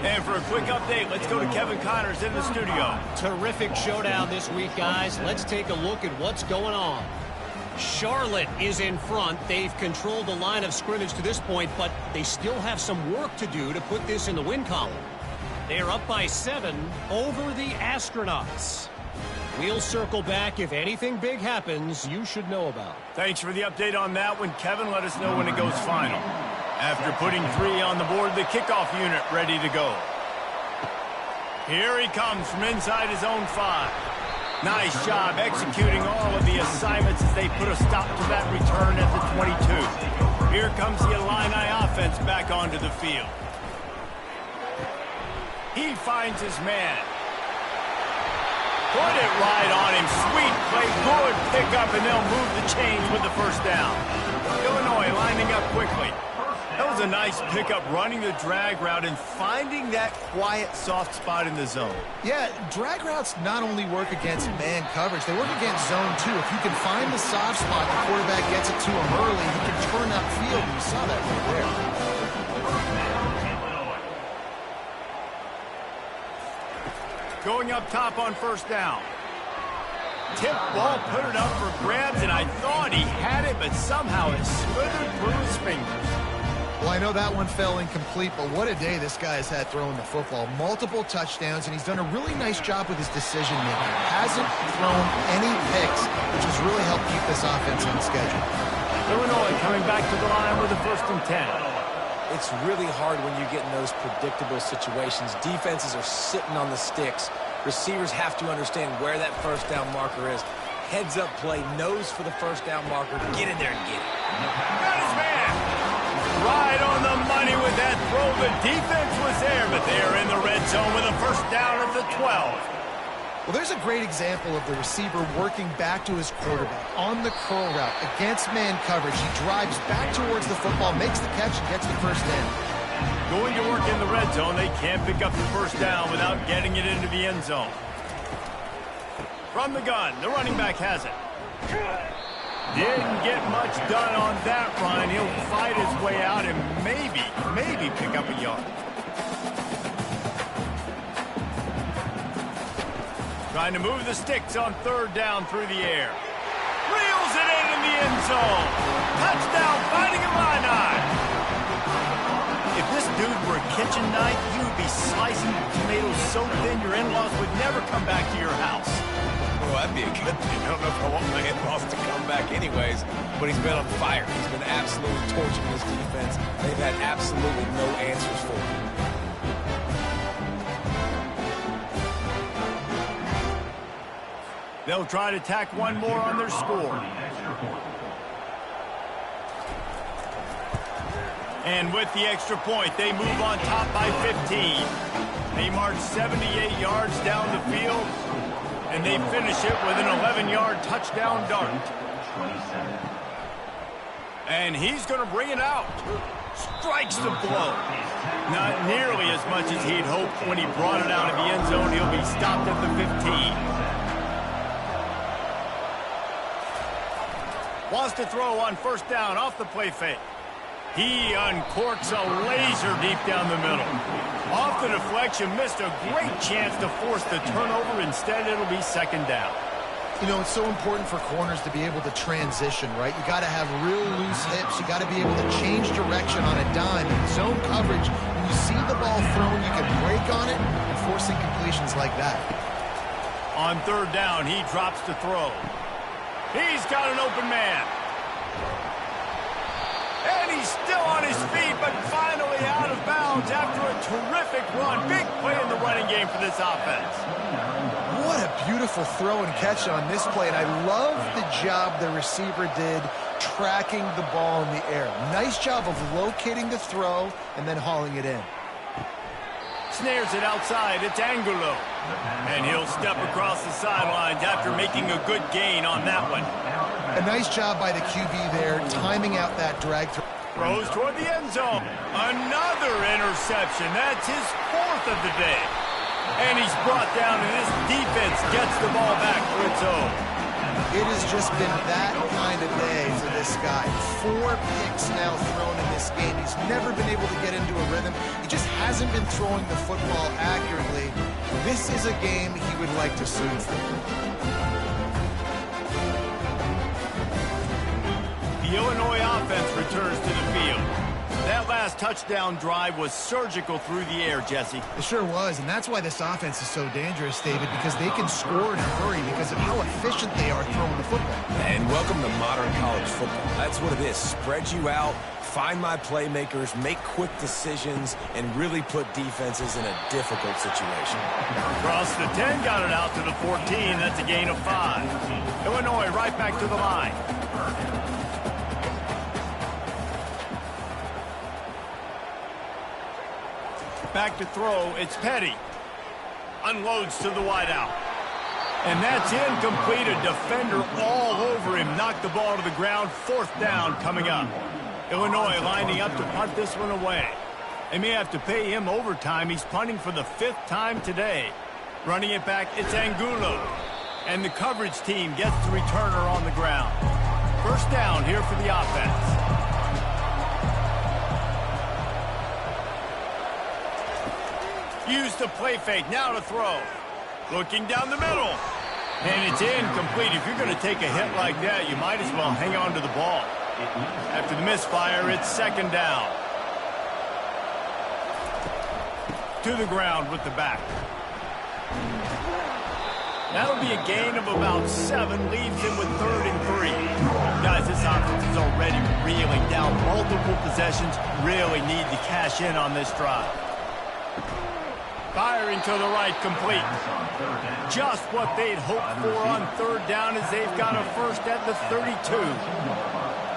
And for a quick update, let's go to Kevin Connors in the studio. Terrific showdown this week, guys. Let's take a look at what's going on. Charlotte is in front. They've controlled the line of scrimmage to this point, but they still have some work to do to put this in the win column. They're up by 7 over the Astronauts. We'll circle back. If anything big happens, you should know about. Thanks for the update on that one, Kevin. Let us know when it goes final. After putting 3 on the board, the kickoff unit ready to go. Here he comes from inside his own 5. Nice job executing all of the assignments as they put a stop to that return at the 22. Here comes the Illini offense back onto the field. He finds his man. Put it right on him. Sweet play. Good pickup, and they'll move the chains with the 1st down. Illinois lining up quickly. That was a nice pickup, running the drag route and finding that quiet, soft spot in the zone. Yeah, drag routes not only work against man coverage, they work against zone too. If you can find the soft spot, the quarterback gets it to him early, he can turn that field, and you saw that right there. Going up top on 1st down. Tip ball, put it up for grabs, and I thought he had it, but somehow it slithered through his fingers. Well, I know that one fell incomplete, but what a day this guy has had throwing the football. Multiple touchdowns, and he's done a really nice job with his decision-making. Hasn't thrown any picks, which has really helped keep this offense on schedule. Illinois coming back to the line with a 1st and 10. It's really hard when you get in those predictable situations. Defenses are sitting on the sticks. Receivers have to understand where that 1st down marker is. heads-up play, nose for the first down marker. Get in there and get it. Got his man. Right on the money with that throw. The defense was there, but they are in the red zone with a first down at the 12. Well, there's a great example of the receiver working back to his quarterback on the curl route against man coverage. He drives back towards the football, makes the catch, and gets the first down. Going to work in the red zone, they can't pick up the first down without getting it into the end zone. From the gun, the running back has it. Didn't get much done on that run. He'll fight his way out and maybe pick up a yard. Trying to move the sticks on third down through the air. Reels it in the end zone. Touchdown, Fighting Illini. If this dude were a kitchen knife, you would be slicing tomatoes so thin your in-laws would never come back to your house. Well, that'd be a good thing. I don't know if I want my in-laws to come back anyways, but he's been on fire. He's been absolutely torching this defense. They've had absolutely no answers for him. They'll try to tack one more on their score. And with the extra point, they move on top by 15. They march 78 yards down the field, and they finish it with an 11-yard touchdown dart. And he's going to bring it out. Strikes the blow. Not nearly as much as he'd hoped when he brought it out of the end zone. He'll be stopped at the 15. Wants to throw on first down off the play fake. He uncorks a laser deep down the middle. Off the deflection, missed a great chance to force the turnover. Instead, it'll be second down. You know, it's so important for corners to be able to transition, right? You got to have real loose hips. You got to be able to change direction on a dime. In zone coverage, when you see the ball thrown, you can break on it and force incompletions like that. On third down, he drops to throw. He's got an open man. And he's still on his feet, but finally out of bounds after a terrific run. Big play in the running game for this offense. What a beautiful throw and catch on this play, and I love the job the receiver did tracking the ball in the air. Nice job of locating the throw and then hauling it in. Snares it outside. It's Angulo. And he'll step across the sidelines after making a good gain on that one. A nice job by the QB there, timing out that drag throw. Throws toward the end zone. Another interception. That's his fourth of the day. And he's brought down, and this defense gets the ball back for its own. It has just been that kind of day for this guy. 4 picks now thrown in this game. He's never been able to get into a rhythm. He just hasn't been throwing the football accurately. This is a game he would like to sue for. The Illinois offense returns to the field. That last touchdown drive was surgical through the air, Jesse. It sure was, and that's why this offense is so dangerous, David, because they can score in a hurry because of how efficient they are throwing the football. And welcome to modern college football. That's what it is. Spread you out, find my playmakers, make quick decisions, and really put defenses in a difficult situation. Across the 10, got it out to the 14. That's a gain of 5. Illinois right back to the line. Back to throw, it's Petty. Unloads to the wideout. And that's incomplete. A defender all over him. Knocked the ball to the ground. Fourth down coming up. Illinois lining up to punt this one away. They may have to pay him overtime. He's punting for the 5th time today. Running it back, it's Angulo. And the coverage team gets the returner on the ground. First down here for the offense. Use the play fake, now to throw. Looking down the middle. And it's incomplete. If you're going to take a hit like that, you might as well hang on to the ball. After the misfire, it's second down. To the ground with the back. That'll be a gain of about 7, leaves him with 3rd and 3. Guys, this offense is already reeling down multiple possessions. Really need to cash in on this drive. Firing to the right, complete. Just what they'd hoped for on third down as they've got a first at the 32.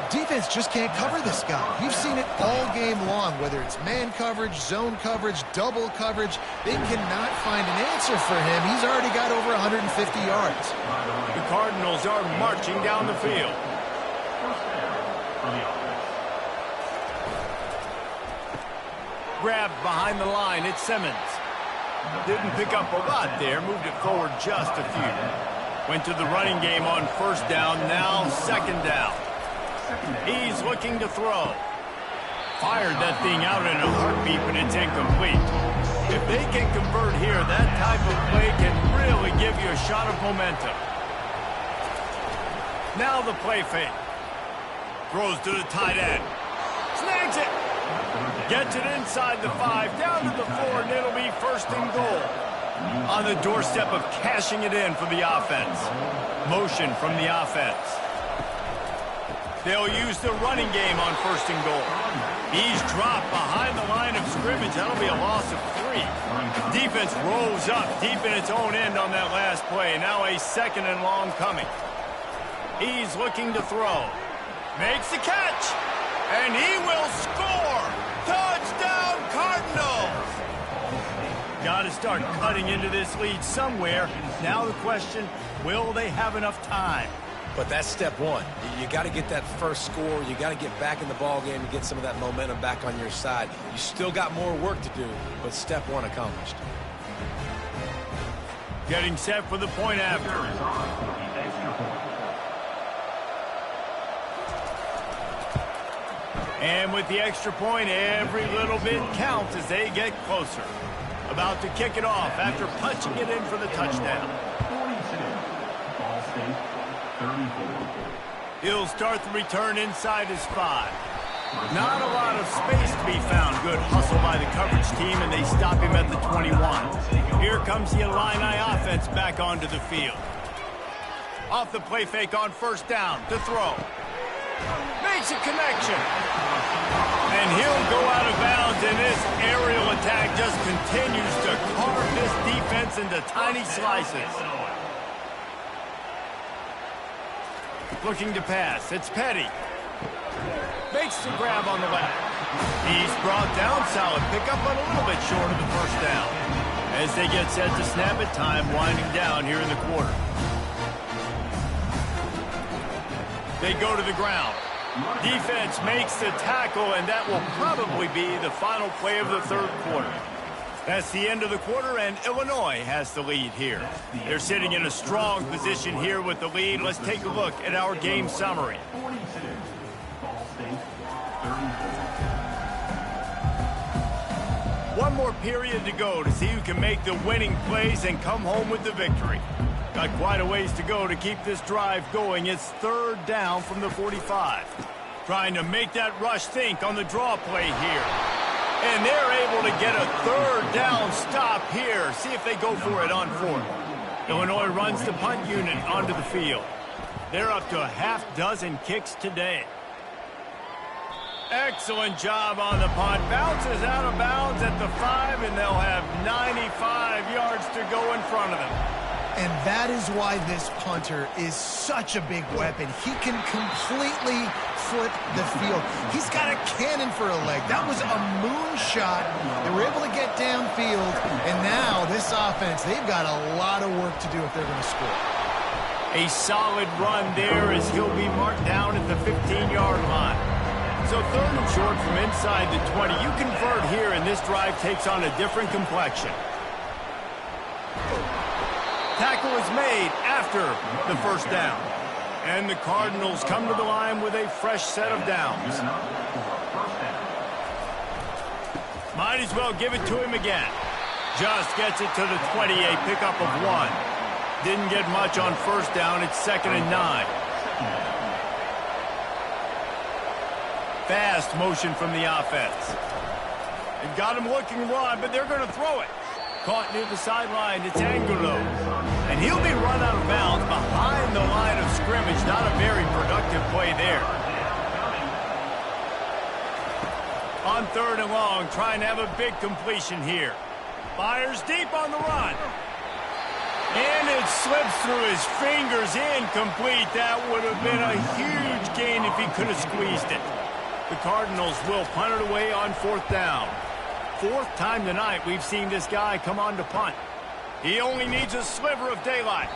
Defense just can't cover this guy. We've seen it all game long, whether it's man coverage, zone coverage, double coverage. They cannot find an answer for him. He's already got over 150 yards. The Cardinals are marching down the field. Grabbed behind the line, it's Simmons. Didn't pick up a lot there, moved it forward just a few. Went to the running game on first down, now second down. He's looking to throw. Fired that thing out in a heartbeat, but it's incomplete. If they can convert here, that type of play can really give you a shot of momentum. Now the play fake. Throws to the tight end. Snags it. Gets it inside the 5, down to the 4, and it'll be first and goal. On the doorstep of cashing it in for the offense. Motion from the offense. They'll use the running game on first and goal. He's dropped behind the line of scrimmage. That'll be a loss of 3. Defense rolls up deep in its own end on that last play. Now a second and long coming. He's looking to throw. Makes the catch. And he will score. Touchdown, Cardinals. Got to start cutting into this lead somewhere. Now the question, will they have enough time? But that's step one. You got to get that first score. You got to get back in the ball game and get some of that momentum back on your side. You still got more work to do, but step one accomplished. Getting set for the point after. And with the extra point, every little bit counts as they get closer. About to kick it off after punching it in for the touchdown. 42. Ball State, 34. He'll start the return inside his 5. Not a lot of space to be found. Good hustle by the coverage team, and they stop him at the 21. Here comes the Illini offense back onto the field. Off the play fake on first down to throw. Makes a connection. And he'll go out of bounds, and this aerial attack just continues to carve this defense into tiny slices. Looking to pass. It's Petty. Makes the grab on the left. He's brought down solid. Pick up on a little bit short of the first down. As they get set to snap it, time winding down here in the quarter. They go to the ground. Defense makes the tackle, and that will probably be the final play of the third quarter. That's the end of the quarter, and Illinois has the lead here. They're sitting in a strong position here with the lead. Let's take a look at our game summary. 42. Ball State, 34. One more period to go to see who can make the winning plays and come home with the victory. Got quite a ways to go to keep this drive going. It's third down from the 45. Trying to make that rush think on the draw play here. And they're able to get a third down stop here. See if they go for it on fourth. Illinois runs the punt unit onto the field. They're up to a half-dozen kicks today. Excellent job on the punt. Bounces out of bounds at the 5, and they'll have 95 yards to go in front of them. And that is why this punter is such a big weapon. He can completely flip the field. He's got a cannon for a leg. That was a moonshot. They were able to get downfield, and now this offense, they've got a lot of work to do if they're going to score. A solid run there as he'll be marked down at the 15-yard line. So third and short from inside the 20. You convert here, and this drive takes on a different complexion. Tackle is made after the first down. And the Cardinals come to the line with a fresh set of downs. Might as well give it to him again. Just gets it to the 20, a pickup of 1. Didn't get much on first down. It's 2nd and 9. Fast motion from the offense. They've got him looking wide, but they're going to throw it. Caught near the sideline, it's Angulo. And he'll be run out of bounds behind the line of scrimmage. Not a very productive play there. On third and long, trying to have a big completion here. Fires deep on the run. And it slips through his fingers, incomplete. That would have been a huge gain if he could have squeezed it. The Cardinals will punt it away on 4th down. 4th time tonight we've seen this guy come on to punt. He only needs a sliver of daylight.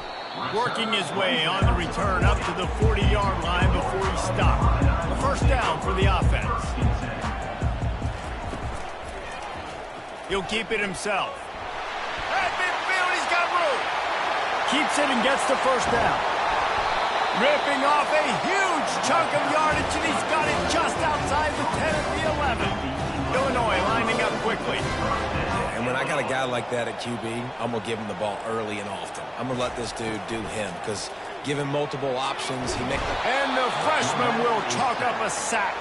Working his way on the return up to the 40-yard line before he stopped. A 1st down for the offense. He'll keep it himself. At midfield, he's got room. Keeps it and gets the 1st down. Ripping off a huge chunk of yardage, and he's got it just outside the 10 at the 11. Illinois lining up quickly. And when I got a guy like that at QB, I'm going to give him the ball early and often. I'm going to let this dude do him because give him multiple options. And the freshman will chalk up a sack.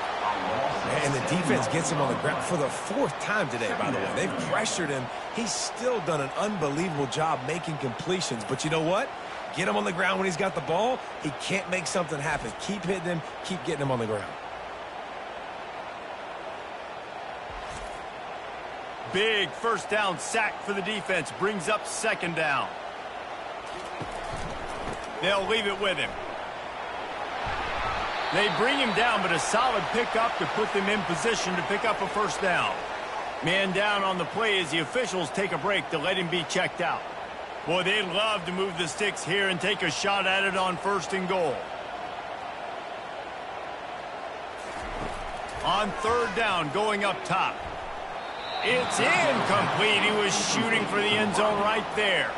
And the defense gets him on the ground for the 4th time today, by the way. They've pressured him. He's still done an unbelievable job making completions. But you know what? Get him on the ground when he's got the ball. He can't make something happen. Keep hitting him. Keep getting him on the ground. Big 1st down sack for the defense. Brings up 2nd down. They'll leave it with him. They bring him down, but a solid pickup to put them in position to pick up a 1st down. Man down on the play as the officials take a break to let him be checked out. Boy, they'd love to move the sticks here and take a shot at it on 1st and goal. On 3rd down, going up top. It's incomplete. He was shooting for the end zone right there.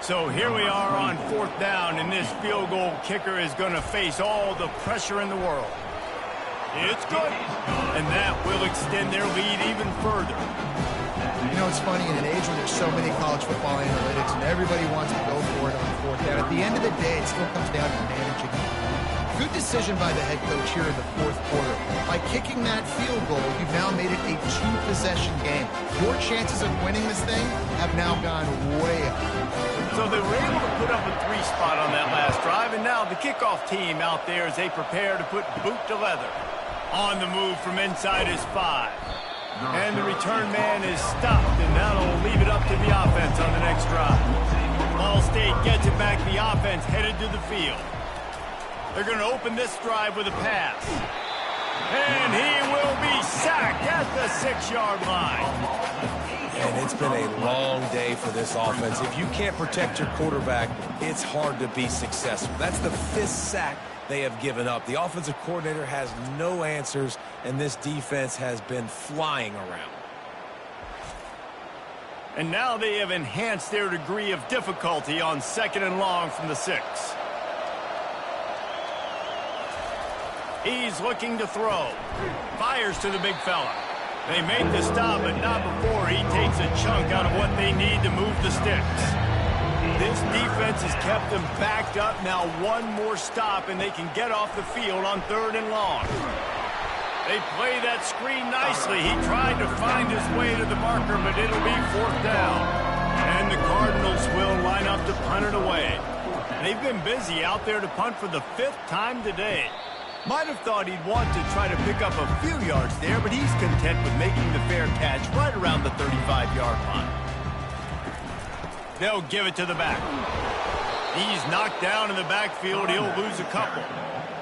So here we are on 4th down, and this field goal kicker is going to face all the pressure in the world. It's good, and that will extend their lead even further. You know, it's funny, in an age where there's so many college football analytics and everybody wants to go for it on 4th down, at the end of the day, it still comes down to managing. Good decision by the head coach here in the 4th quarter. By kicking that field goal, you've now made it a 2-possession game. Your chances of winning this thing have now gone way up. So they were able to put up a 3 spot on that last drive, and now the kickoff team out there as they prepare to put boot to leather. On the move from inside his 5. And the return man is stopped, and that'll leave it up to the offense on the next drive. Ball State gets it back, the offense headed to the field. They're going to open this drive with a pass. And he will be sacked at the 6-yard line. And it's been a long day for this offense. If you can't protect your quarterback, it's hard to be successful. That's the 5th sack they have given up. The offensive coordinator has no answers, and this defense has been flying around. And now they have enhanced their degree of difficulty on 2nd and long from the 6. He's looking to throw. Fires to the big fella. They make the stop, but not before he takes a chunk out of what they need to move the sticks. This defense has kept them backed up. Now 1 more stop, and they can get off the field on 3rd and long. They play that screen nicely. He tried to find his way to the marker, but it'll be 4th down. And the Cardinals will line up to punt it away. They've been busy out there to punt for the 5th time today. Might have thought he'd want to try to pick up a few yards there, but he's content with making the fair catch right around the 35-yard line. They'll give it to the back. He's knocked down in the backfield. He'll lose a couple.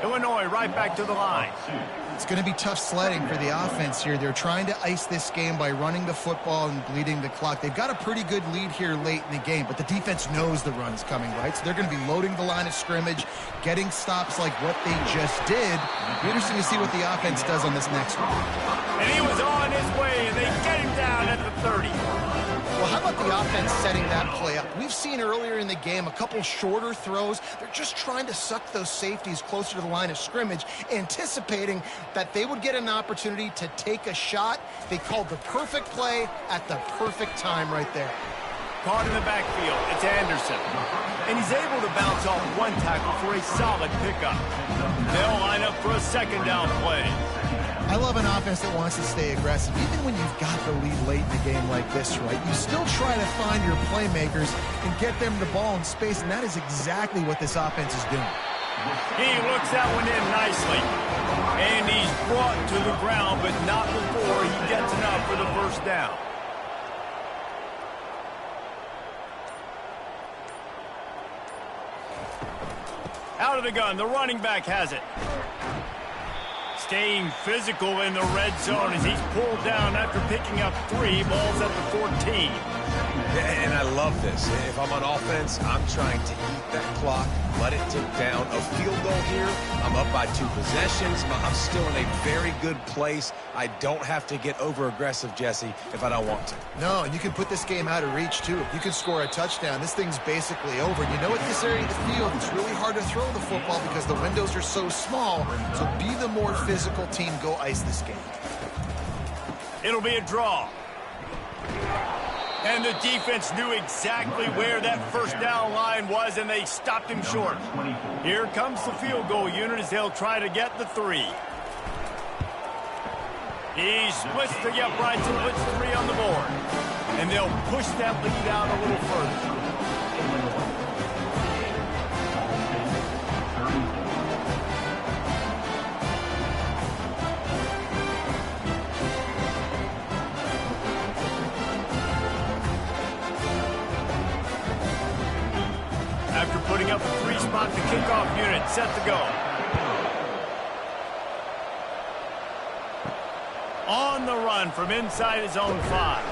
Illinois right back to the line. It's going to be tough sledding for the offense here. They're trying to ice this game by running the football and bleeding the clock. They've got a pretty good lead here late in the game, but the defense knows the run's coming, right? So they're going to be loading the line of scrimmage, getting stops like what they just did. It'll be interesting to see what the offense does on this next one. And he was on his way, and they get him down at the 30. Well, how about the offense setting that play up? We've seen earlier in the game a couple shorter throws. They're just trying to suck those safeties closer to the line of scrimmage, anticipating that they would get an opportunity to take a shot. They called the perfect play at the perfect time right there. Caught in the backfield, it's Anderson. And he's able to bounce off 1 tackle for a solid pickup. They'll line up for a 2nd down play. I love an offense that wants to stay aggressive. Even when you've got the lead late in the game like this, right? You still try to find your playmakers and get them the ball in space, and that is exactly what this offense is doing. He looks that one in nicely. And he's brought to the ground, but not before he gets enough for the 1st down. Out of the gun, the running back has it. Staying physical in the red zone as he's pulled down after picking up 3 balls at the 14. And I love this. If I'm on offense, I'm trying to eat that clock, let it tick down. A field goal here, I'm up by 2 possessions. I'm still in a very good place. I don't have to get over-aggressive, Jesse, if I don't want to. No, and you can put this game out of reach, too. If you can score a touchdown, this thing's basically over. You know, at this area of the field, it's really hard to throw the football because the windows are so small. So be the more physical team. Go ice this game. It'll be a draw. And the defense knew exactly where that first down line was, and they stopped him short. Here comes the field goal unit as they'll try to get the 3. He splits the uprights and puts 3 on the board. And they'll push that lead out a little further. After putting up a 3-spot, the kickoff unit set to go. On the run from inside his own 5.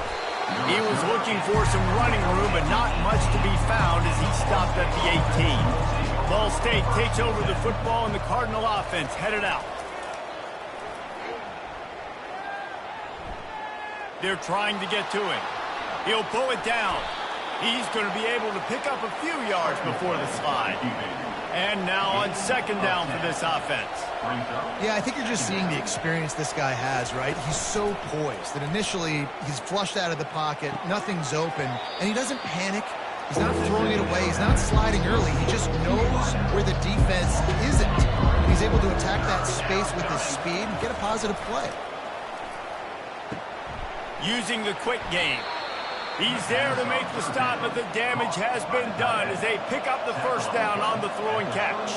He was looking for some running room, but not much to be found as he stopped at the 18. Ball State takes over the football, and the Cardinal offense headed out. They're trying to get to him. He'll pull it down. He's going to be able to pick up a few yards before the slide. And now on second down for this offense. Yeah, I think you're just seeing the experience this guy has, right? He's so poised that initially he's flushed out of the pocket, nothing's open, and he doesn't panic. He's not throwing it away. He's not sliding early. He just knows where the defense isn't. He's able to attack that space with his speed and get a positive play. Using the quick game. He's there to make the stop, but the damage has been done as they pick up the first down on the throwing catch.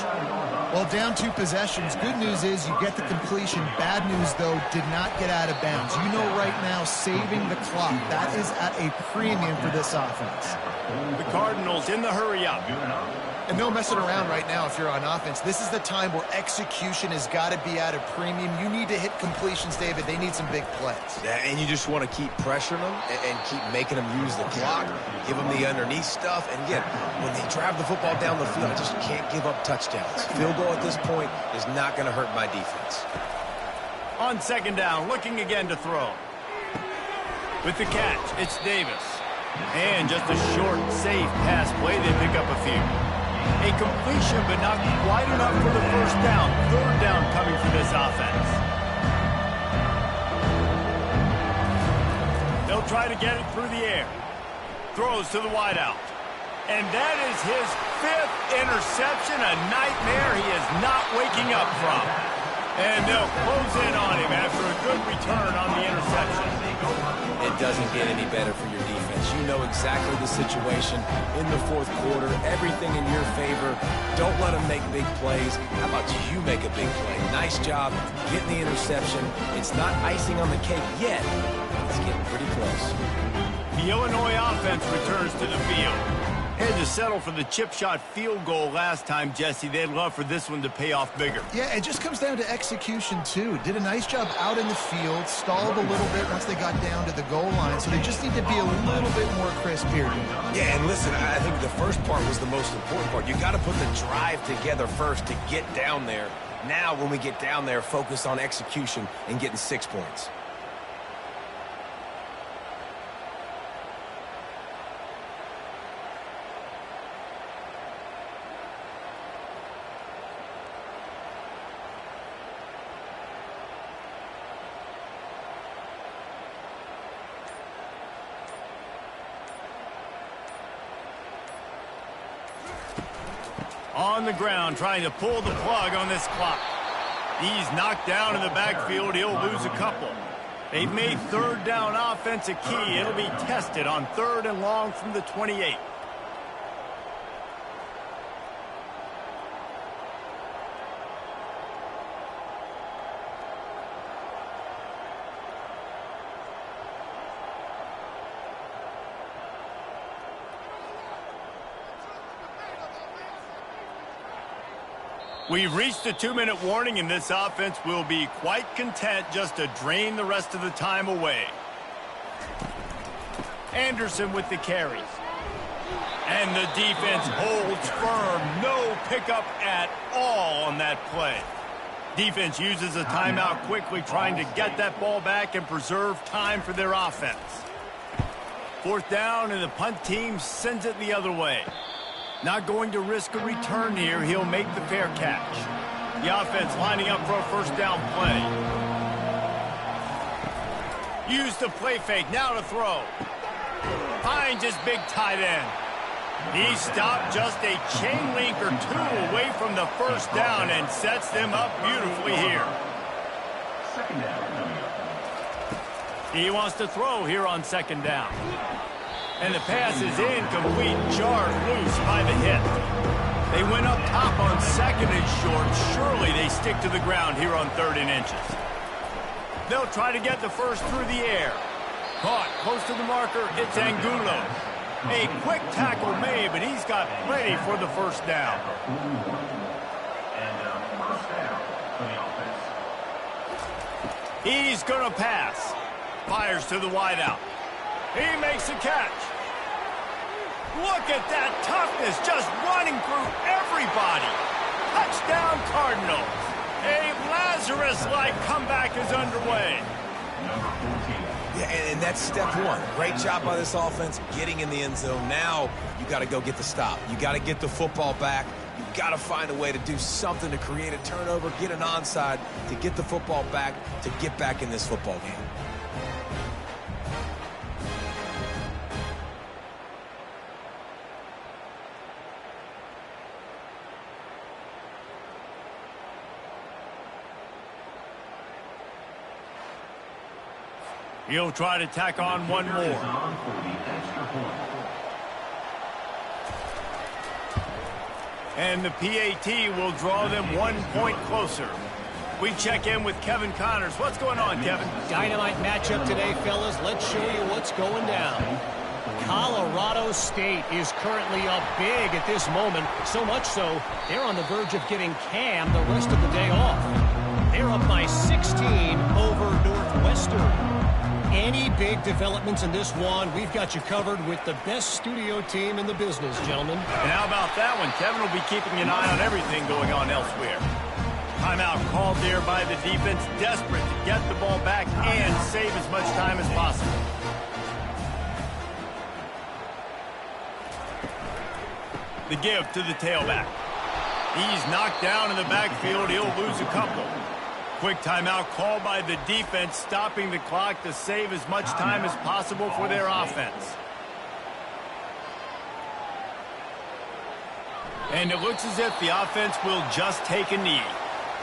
Well, down 2 possessions. Good news is you get the completion. Bad news, though, did not get out of bounds. You know right now, saving the clock, that is at a premium for this offense. The Cardinals in the hurry-up. And no messing around right now if you're on offense. This is the time where execution has got to be at a premium. You need to hit completions, David. They need some big plays. Yeah, and you just want to keep pressuring them and keep making them use the clock, give them the underneath stuff. And again, when they drive the football down the field, I just can't give up touchdowns. Field goal at this point is not going to hurt my defense. On second down, looking again to throw. With the catch, it's Davis. And just a short, safe pass play, they pick up a few. A completion, but not quite enough for the first down. Third down coming for this offense. They'll try to get it through the air. Throws to the wideout. And that is his 5th interception, a nightmare he is not waking up from. And they'll close in on him after a good return on the interception. It doesn't get any better for your defense. You know exactly the situation in the 4th quarter. Everything in your favor. Don't let them make big plays. How about you make a big play? Nice job getting the interception. It's not icing on the cake yet. It's getting pretty close. The Illinois offense returns to the field. Had to settle for the chip shot field goal last time, Jesse. They'd love for this one to pay off bigger. Yeah, it just comes down to execution, too. Did a nice job out in the field, stalled a little bit once they got down to the goal line, so they just need to be a little bit more crisp here. Yeah, and listen, I think the first part was the most important part. You got to put the drive together first to get down there. Now, when we get down there, focus on execution and getting 6 points. On the ground, trying to pull the plug on this clock. He's knocked down in the backfield. He'll lose a couple. They've made third down offense a key. It'll be tested on 3rd and long from the 28. We've reached the 2-minute warning, and this offense will be quite content just to drain the rest of the time away. Anderson with the carries. And the defense holds firm. No pickup at all on that play. Defense uses a timeout quickly, trying to get that ball back and preserve time for their offense. 4th down, and the punt team sends it the other way. Not going to risk a return here. He'll make the fair catch. The offense lining up for a 1st down play. Use the play fake. Now to throw. Finds his big tight end. He stopped just a chain link or 2 away from the 1st down and sets them up beautifully here. 2nd down. He wants to throw here on 2nd down. And the pass is incomplete, jarred loose by the hit. They went up top on 2nd and short. Surely they stick to the ground here on 3rd and inches. They'll try to get the first through the air. Caught close to the marker, it's Angulo. A quick tackle made, but he's got plenty for the 1st down. And 1st down for the offense. He's going to pass. Fires to the wideout. He makes a catch. Look at that toughness, just running through everybody. Touchdown Cardinals. A Lazarus-like comeback is underway. Number 14. Yeah, and that's step 1. Great job by this offense getting in the end zone. Now you got to go get the stop. You got to get the football back. You got to find a way to do something to create a turnover, get an onside, to get the football back, to get back in this football game. He'll try to tack on one more. And the P18 will draw them 1 point closer. We check in with Kevin Connors. What's going on, Kevin? Dynamite matchup today, fellas. Let's show you what's going down. Colorado State is currently up big at this moment. So much so, they're on the verge of getting Cam the rest of the day off. They're up by 16 over Northwestern. Any big developments in this one, we've got you covered with the best studio team in the business, gentlemen. And how about that one? Kevin will be keeping an eye on everything going on elsewhere. Timeout called there by the defense, desperate to get the ball back and save as much time as possible. The give to the tailback. He's knocked down in the backfield. He'll lose a couple. Quick timeout called by the defense, stopping the clock to save as much time as possible for their offense. And it looks as if the offense will just take a knee.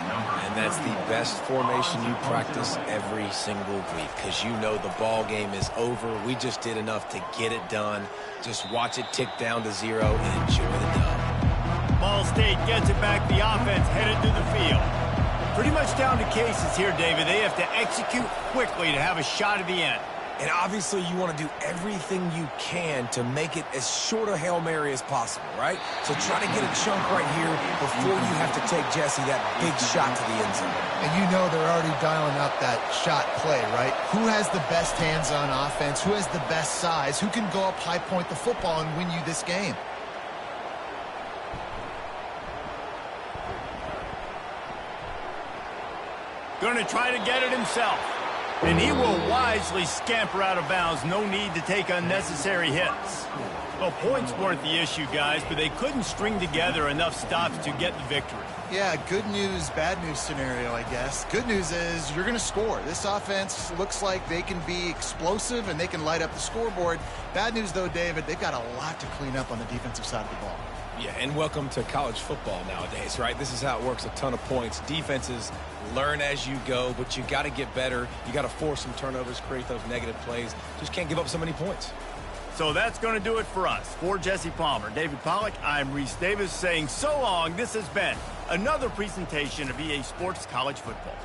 And that's the best formation you practice every single week, because you know the ball game is over. We just did enough to get it done. Just watch it tick down to 0 and enjoy the dub. Ball State gets it back. The offense headed to the field. Pretty much down to cases here, David. They have to execute quickly to have a shot at the end. And obviously you want to do everything you can to make it as short a Hail Mary as possible, right? So try to get a chunk right here before you have to take Jesse that big shot to the end zone. And you know they're already dialing up that shot play, right? Who has the best hands-on offense? Who has the best size? Who can go up high point the football and win you this game? Going to try to get it himself. And he will wisely scamper out of bounds. No need to take unnecessary hits. Well, points weren't the issue, guys, but they couldn't string together enough stops to get the victory. Yeah, good news, bad news scenario, I guess. Good news is you're going to score. This offense looks like they can be explosive and they can light up the scoreboard. Bad news, though, David, they've got a lot to clean up on the defensive side of the ball. Yeah, and welcome to college football nowadays, right? This is how it works, a ton of points. Defenses learn as you go, but you got to get better. You got to force some turnovers, create those negative plays. Just can't give up so many points. So that's going to do it for us. For Jesse Palmer, David Pollack, I'm Reese Davis saying so long. This has been another presentation of EA Sports College Football.